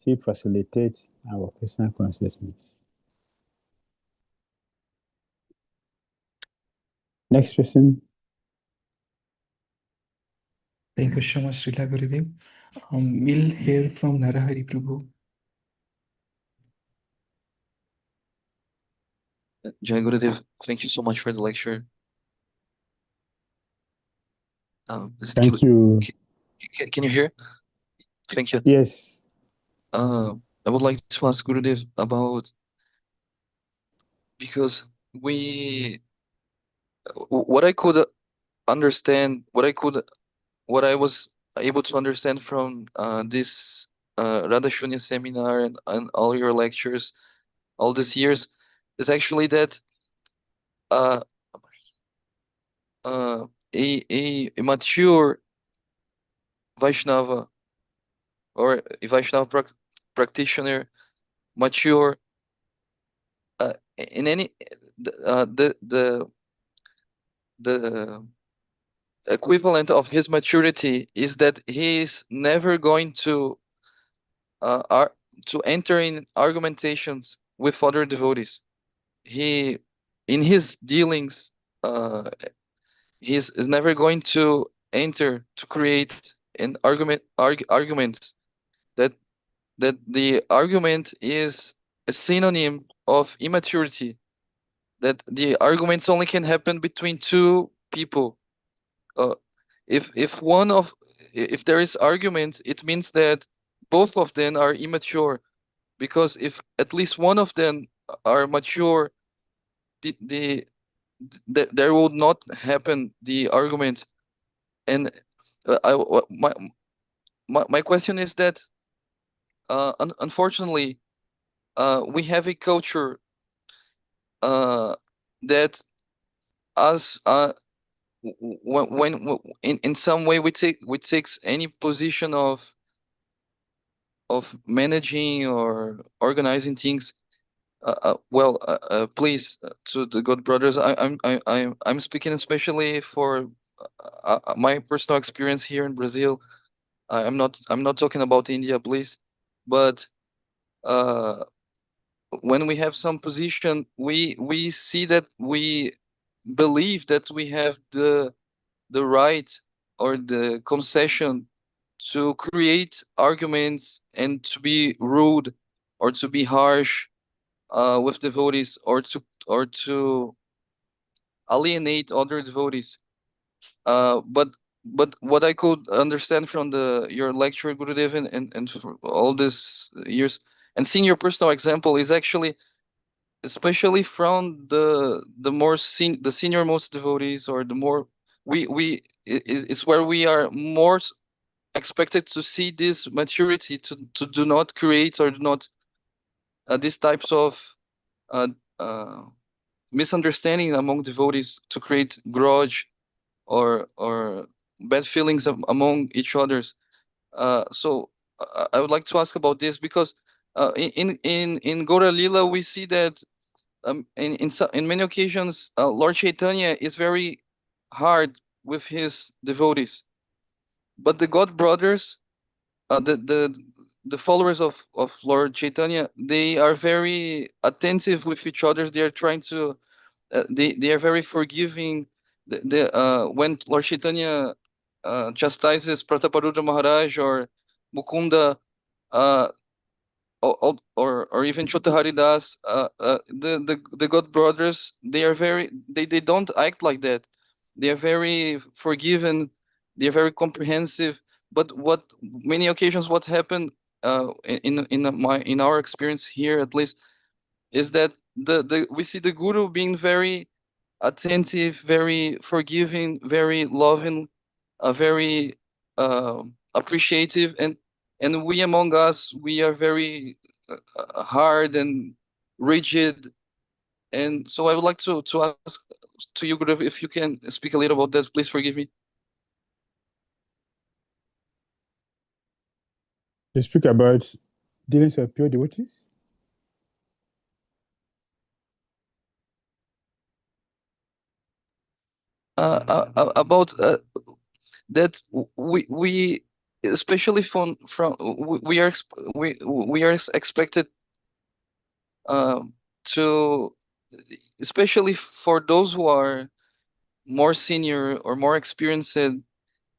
she facilitates our personal consciousness. Next person. Thank you so much, Srila Gurudev. We'll hear from Narahari Prabhu. Jai Gurudev, thank you so much for the lecture. Thank you. Can you hear? Thank you. Yes. I would like to ask Gurudev about, because what I could understand, what I was able to understand from this Radha Shunya seminar and all your lectures all these years is actually that a mature Vaishnava or a Vaishnava practitioner, mature in any the equivalent of his maturity is that he is never going to enter in argumentations with other devotees. He, in his dealings, is never going to enter to create an arguments that the argument is a synonym of immaturity, that the arguments only can happen between two people. If one of if there is argument, it means that both of them are immature, because if at least one of them are mature, there will not happen the argument. And my question is that unfortunately we have a culture that as when in some way we takes any position of managing or organizing things. Please, to the good brothers, I'm speaking especially for my personal experience here in Brazil. I'm not talking about India, please, but when we have some position, we see that we believe that we have the right or the concession to create arguments and to be rude or to be harsh with devotees, or to alienate other devotees. But what I could understand from your lecture, Gurudev, and for all these years, and seeing your personal example, is actually, especially from the senior most devotees, or the more it's where we are more expected to see this maturity, to do not create or do not these types of uh, uh, misunderstanding among devotees, to create grudge or bad feelings among each others. So I would like to ask about this, because in Gaura Lila we see that in many occasions Lord Chaitanya is very hard with his devotees, but the God brothers, the followers of Lord Chaitanya, they are very attentive with each other. They are trying to they are very forgiving. When Lord Chaitanya chastises Prataparudra Maharaj or Mukunda, uh, or even Chota Haridas, the God brothers, they are they don't act like that. They are very forgiving. They are very comprehensive. But what many occasions what happened in our experience here, at least, is that we see the Guru being very attentive, very forgiving, very loving, very appreciative, and we among us, we are very hard and rigid. And so I would like to ask to you, Guru, if you can speak a little about that. Please forgive me. You speak about dealings of pure devotees? About that we especially from we are expected to, especially for those who are more senior or more experienced,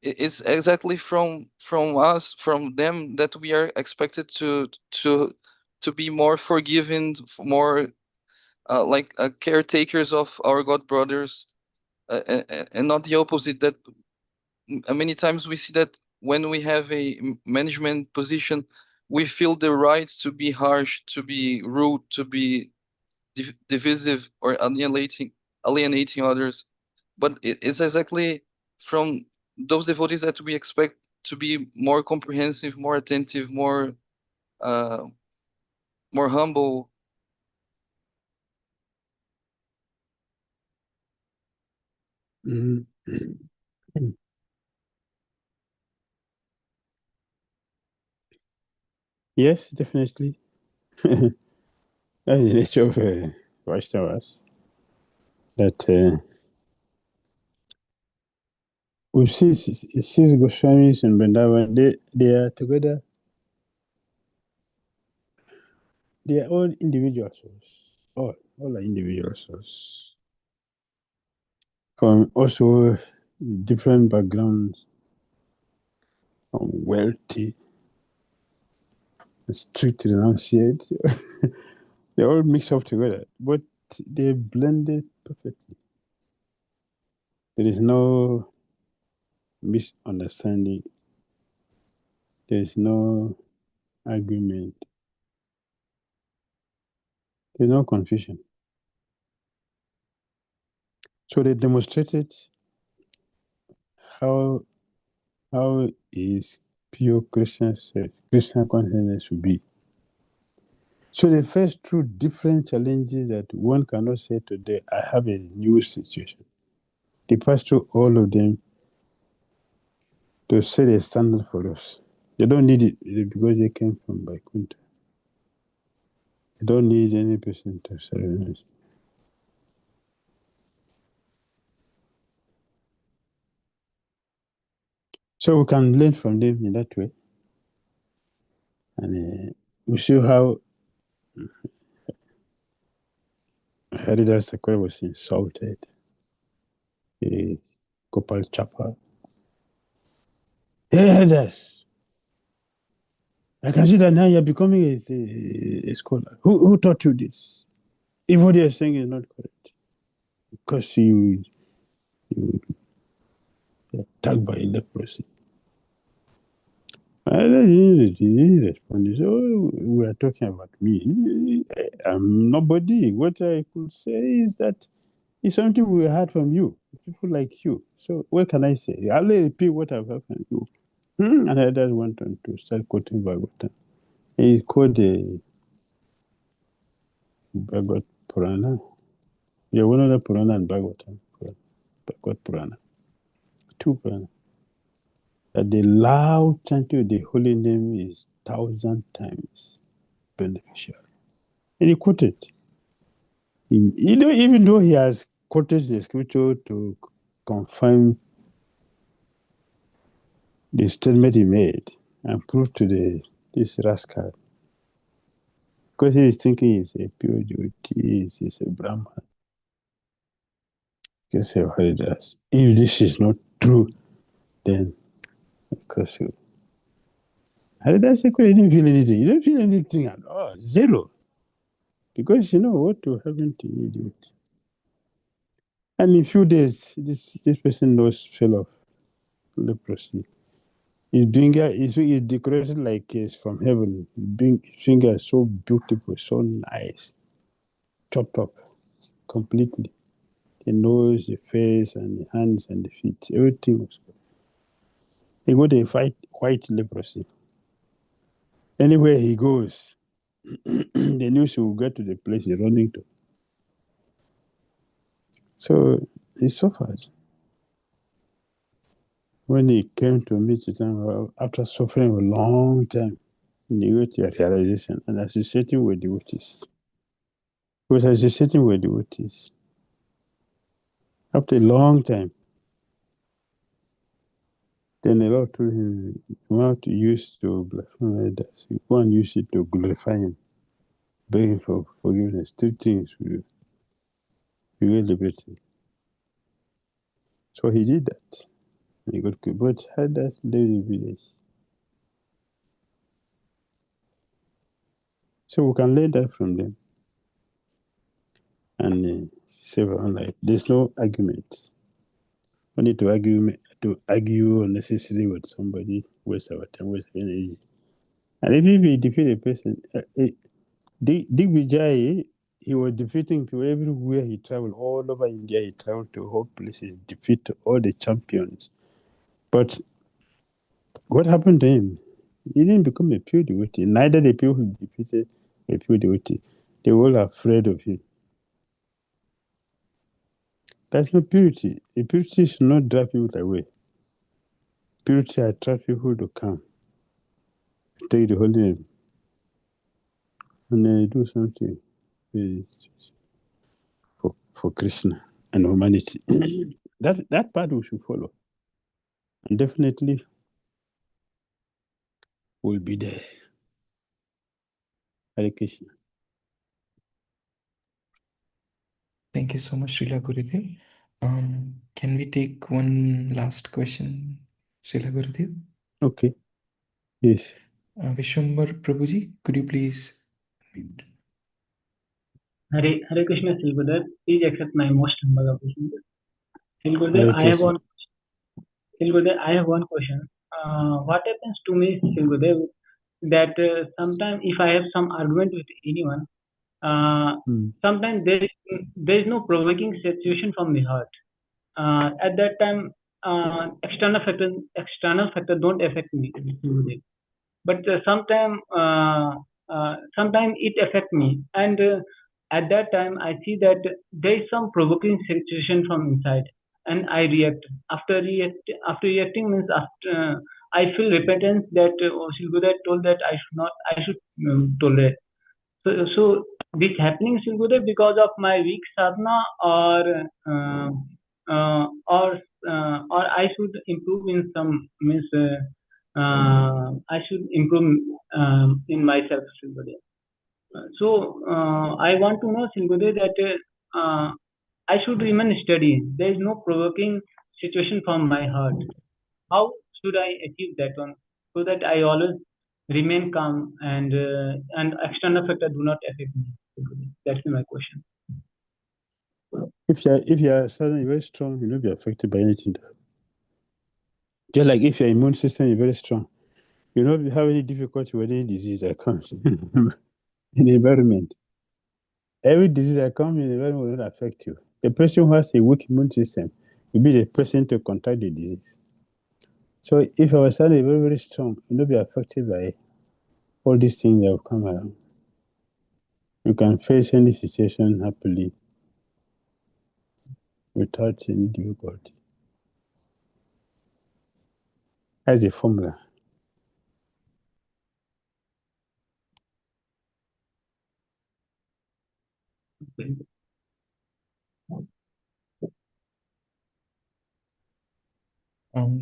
it's exactly from us, from them, that we are expected to be more forgiving, more like caretakers of our God brothers, and not the opposite. That many times we see that when we have a management position, we feel the right to be harsh, to be rude, to be divisive, or alienating others. But it's exactly from those devotees that we expect to be more comprehensive, more attentive, uh, more humble. Mhm. Yes, definitely. That's the nature of Vaishnavas. That we see Goswamis and Vrindavan, they are together They are all individual souls. All are individual souls. From also different backgrounds, from wealthy, strict renunciate. They all mix up together, but they blended perfectly. There is no misunderstanding. There is no argument. There's no confusion. So they demonstrated how is pure Christian consciousness should be. So they faced through different challenges that one cannot say today, I have a new situation. They passed through all of them to set a standard for us. They don't need it because they came from Vaikuntha. They don't need any person to serve us. So we can learn from them in that way. And we see how Haridas Thakur was insulted. Gopal Chapa. Hey, Haridas, I can see that now you're becoming a scholar. Who taught you this? If what you're saying is not correct, because you are attacked by leprosy. I didn't respond. He said, oh, we are talking about me. I'm nobody. What I could say is that it's something we heard from you, people like you. So what can I say? I'll repeat what I've heard from you. And I just went on to start quoting Bhagavatam. He quoted the Bhagavad Purana. Yeah, one of the Purana and Bhagavatam. Bhagavad Purana. Two Purana. That the loud chanting of the holy name is 1,000 times beneficial. And he quoted. Even though he has quoted the scripture to confirm the statement he made and prove to this rascal, because he is thinking he's a pure devotee, he's a Brahman. Because of Haridas. If this is not true, then of course you. Haridas didn't feel anything. He didn't feel anything at all. Zero. Because you know what will happen to you, dude. And in a few days, this person nose fell off. Leprosy. His finger is decorated like it's from heaven. His finger is so beautiful, so nice. Chopped up completely. The nose, the face, and the hands and the feet. Everything was good. He got a white leprosy. Anywhere he goes, the news will get to the place he's running to. So he suffered. When he came to meet Chaitanya, after suffering a long time, he got to a realization and associating with devotees. He was associating with devotees. After a long time, then the Lord told him, you want to use to blaspheme others. You want to use it to glorify him, beg him for forgiveness. Two things will get liberated. So he did that. And he got good. But had that daily village. So we can learn that from them and save our own life. There's no argument. We need to argue unnecessarily with somebody, waste our time, waste energy. And if we defeat a person, Digvijay, he was defeating people everywhere he traveled, all over India. He traveled to all places, defeat all the champions. But what happened to him? He didn't become a pure devotee. Neither the people who defeated a pure devotee. They were all afraid of him. That's not purity. The purity should not drive people away. Purity attracts people to come, take the holy name, and then do something for Krishna and humanity. that part we should follow. And definitely we'll be there. Hare Krishna. Thank you so much, Srila Gurudev. Can we take one last question, Srila Gurudev? Okay. Yes. Vishwambar Prabhuji, could you please mute? Hare Krishna, Sri Gurudev. Please accept my most humble obeisance. Sri Hare Gurudev, Krishna. I have one question. What happens to me, Sri Gurudev, that sometimes if I have some argument with anyone, sometimes there is no provoking situation from the heart. At that time, external factor don't affect me, Sri Gurudev. But sometimes it affects me, and at that time I see that there is some provoking situation from inside, and I react. After reacting means after I feel repentance that Shilguda told that I should tolerate. So this happening Shilguda because of my weak sadhana, or I should improve in some means. I should improve in myself, Shilgude. So I want to know, Shilgude, that I should remain steady. There is no provoking situation from my heart. How should I achieve that one so that I always remain calm and external factor do not affect me? Shilgude. That's my question. If you are suddenly very strong, you'll not be affected by anything. Just like if your immune system is very strong, you don't have any difficulty with any disease that comes in the environment. Every disease that comes in the environment will not affect you. The person who has a weak immune system will be the person to contract the disease. So if our son is very, very strong, you'll not be affected by all these things that have come around. You can face any situation happily without any difficulty. That's the formula.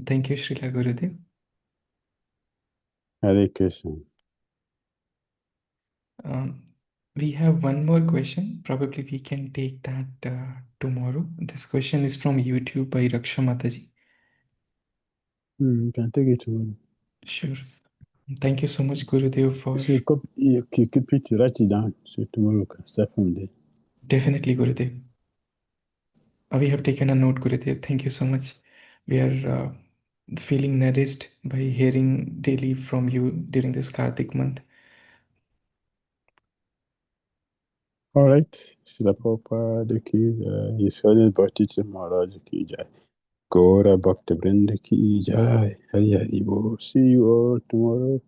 Thank you, Srila Gurudev. Hare Krishna. We have one more question. Probably we can take that tomorrow. This question is from YouTube by Raksha Mataji. You can take it tomorrow. Sure. Thank you so much, Gurudev, for... So you keep it, write it down, so tomorrow we can start from there. Definitely, Gurudev. We have taken a note, Gurudev. Thank you so much. We are feeling nourished by hearing daily from you during this Kartik month. All right. Srila Prabhupada ki jai. His Holiness Bhakti Maharaj ki jai. Gaura Bhakta Vrinda ki jai. Hari Hari Bol. See you all tomorrow.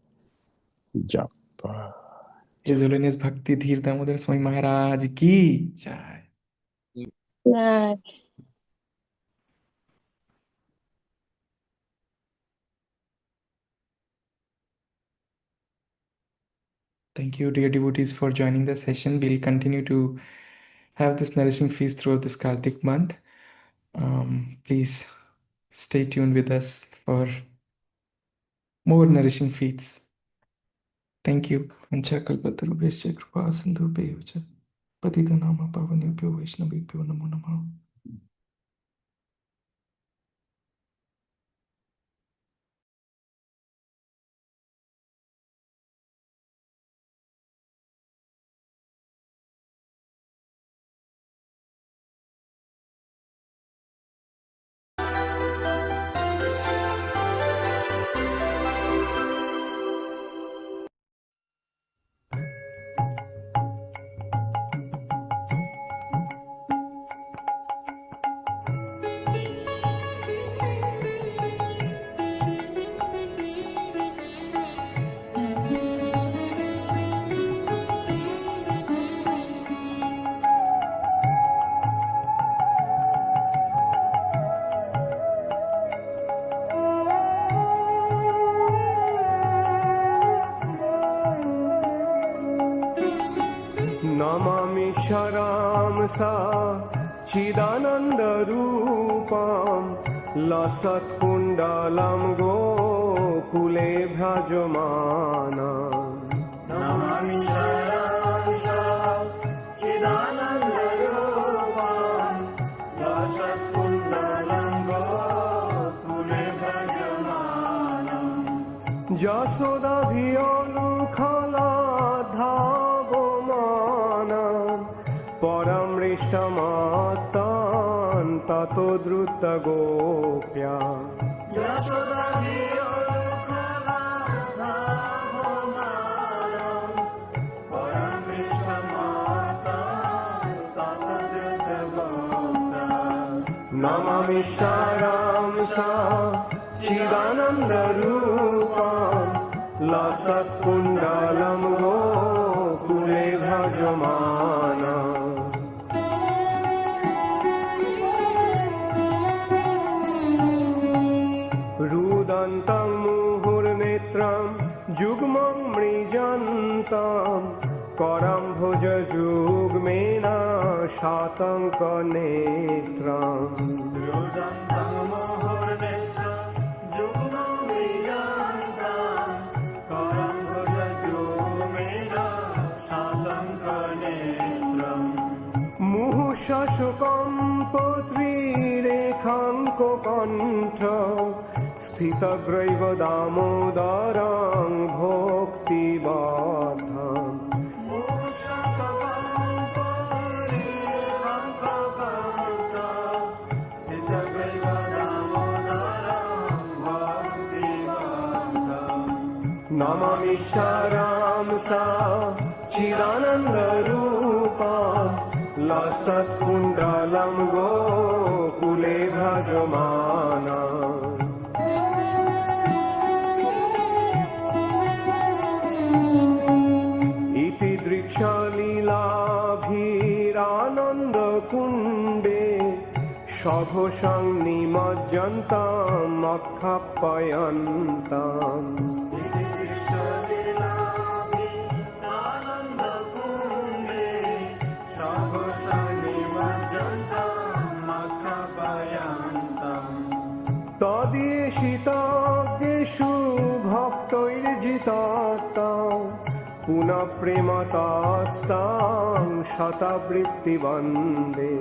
Japa. His Holiness Bhakti Dhira Damodara Swami Maharaj ki jai. Yeah. Thank you, dear devotees, for joining the session. We'll continue to have this nourishing feast throughout this Kartik month. Please stay tuned with us for more nourishing feasts. Thank you. Vanchakalpatarubhyascha kripa sindhubhyo patitanama pavanebhyo vaishnavebhyo namo namah. Namami Sharam Sa Chidananda Rupam Lasat Kundalam Gokule Bhrajamanam Namami Sharam Sa Chidananda Rupam যশোদাভিয়নুখলাধাবমানম পরমৃষ্টমাত্তান ততো দ্রুত গোপ্যা নমামি serum সা চিদানন্দরূপম লসৎকুণ্ডলম গোকুলে ভজমানম রুদন্तं মুহুর্নেত্রম যুগ্মং মৃজন্तं করম ভুজ যুগ্মেন শাতঙ্ক নেত্রম রুদন্तं মুহুর্নেত্রম যুগ্মং মৃজন্तं করম ভুজ যুগ্মেন শাতঙ্ক নেত্রম মুহুঃশশুকম পত্রীরেখাঙ্ক কণ্ঠ স্থিতগ্রৈব দামোদরং ভক্তিবদ্ধম নমামি serum সা চিদানন্দরূপম লসৎকুণ্ডলম গোকুলে ভজমানম ইতি দৃক্ষলীলাভিরানন্দ কুণ্ডে সঘোষং নিমজ্জন্তাম অক্ষাপয়ন্তাম তদ্দেশিতাদ্দেশু ভক্তৈর্জিতাত্তাং পুনঃ প্রেমতাস্তাং শতবৃত্তি বন্দে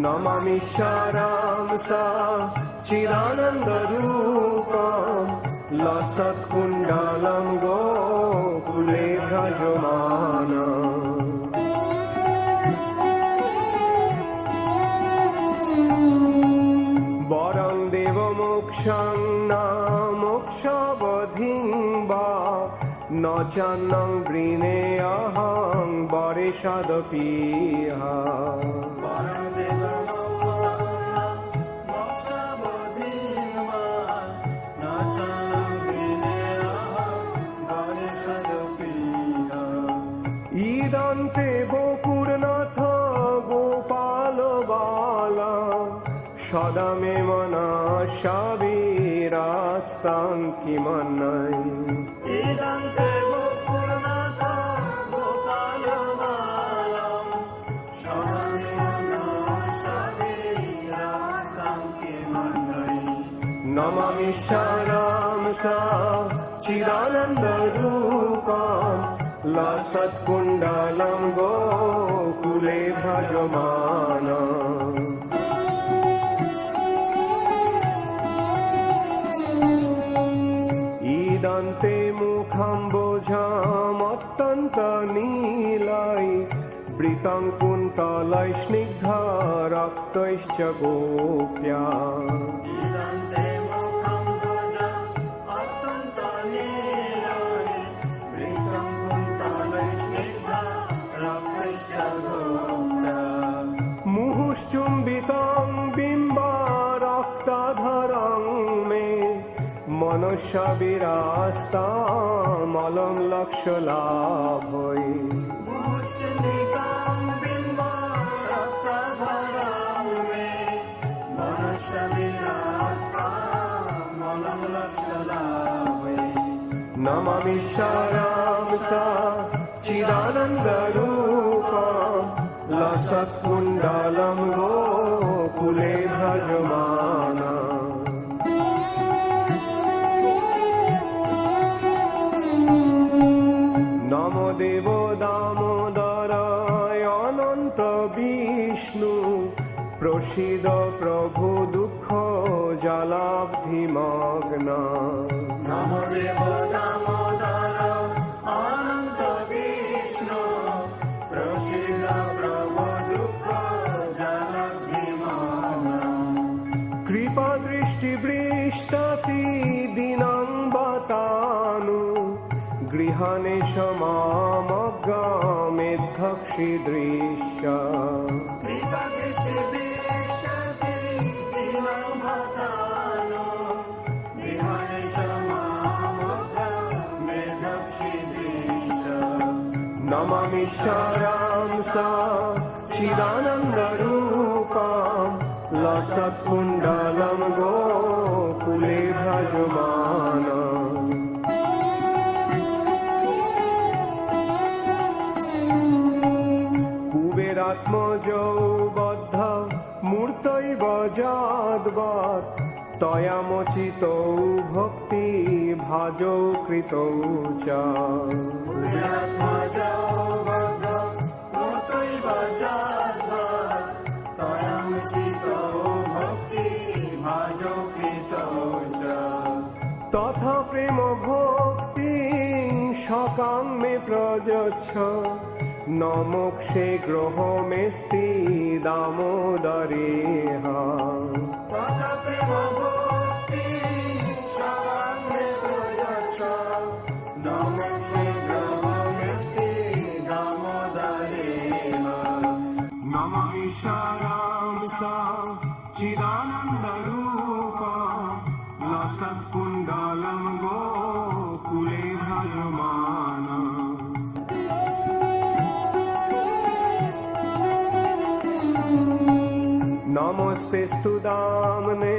নমামি serum সা চিদানন্দরূপম লসৎকুণ্ডলম গোকুলে ভজমানম বরং দেবমোক্ষং না মোক্ষাবধিং বা ন চান্নং বৃণেয়হং বরেশাদপিহ ইদন্তে বপুরনাথ গোপাল বালা সদা মে মনঃশাবীরাস্তাং কিমন্যৈ ইদন্তে বপুরনাথ গোপাল বালা সদা মে মনঃশাবীরাস্তাং কিমন্যৈ নমামি সারাম সা চিদানন্দরূপম লসৎকুণ্ডলম গোকুলে ভজমানম ইদন্তে মুখম্বোঝাম অত্যন্ত নীলাই বৃতং কুন্তলাই স্নিগ্ধ রক্তৈশ্চ গোপ্যা মুহুশ্চুম্বিতং বিম্বারক্তাধরং মে মনুষ্যবিরাস্তামলং লক্ষ্যলাভৈ নমামি সারাম সা চিদানন্দরূপম লসৎকুণ্ডলম গোকুলে ভজমানম প্রসিদ প্রভু দুঃখ জলাব্ধিমগ্না। নমো দেব দামোদর অনন্ত বিষ্ণু প্রসিদ প্রভু দুঃখ জলাব্ধিমগ্না। কৃপা দৃষ্টি বৃষ্টাতি দিনাং বাতানু গৃহানে সমামগ্রমেদ্ধক্ষি দৃশ্য। কৃপা দৃষ্টি বৃষ্টাতি দিনাং বাতানু গৃহানে সমামগ্রমেদ্ধক্ষি দৃশ্য। নমামি সারাং সা চিদানন্দরূপম লসৎকুণ্ডলম গোকুলে ভ্রজমানম। কুবেরাত্মজৌ বদ্ধ মূর্তৈব যদ্বৎ তয়ামচিতৌ ভক্তি ভাজৌ কৃতৌ চ। কুবেরাত্মজৌ বদ্ধ মূর্তৈব যদ্বৎ তয়ামচিতৌ ভক্তি ভাজৌ কৃতৌ চ। তথা প্রেম ভক্তি সকাং মে প্রযচ্ছ নমোক্ষে গ্রহ মেস্তি দামোদরেহ। তথা প্রেম ভক্তি সকাং মে প্রযচ্ছ নমোক্ষে গ্রহ মেস্তি দামোদরেহ। নমামি সারাং সা চিদানন্দরূপম লসৎকুণ্ডলম গোকুলে ভ্রজমানম। নমস্তেস্তু দামনে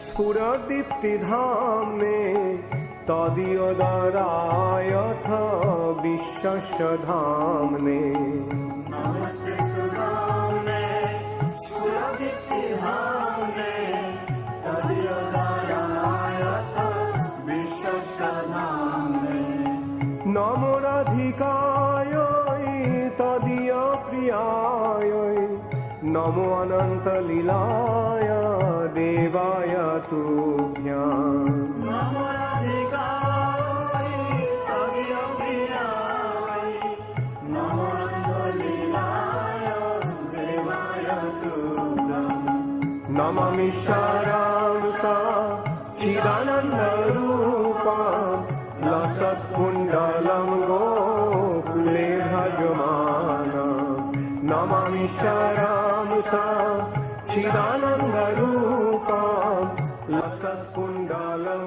স্ফুরদীপ্তিধামনে তদীয়োদরায়থ বিশ্বস্য ধামনে। নমস্তেস্তু দামনে স্ফুরদীপ্তিধামনে তদীয়োদরায়থ বিশ্বস্য ধামনে। নমো রাধিকায় তদীয় প্রিয়ায় নমো অনন্ত লীলায় দেবায় তুভ্যাম। নমো রাধিকায় তদীয় প্রিয়ায় নমো অনন্ত লীলায় দেবায় তুভ্যাম। নমামি সারাং সা চিদানন্দরূপম লসৎকুণ্ডলম গোকুলে ভ্রজমানম। নমামি সারাং সা চিদানন্দরূপম লসৎকুণ্ডলম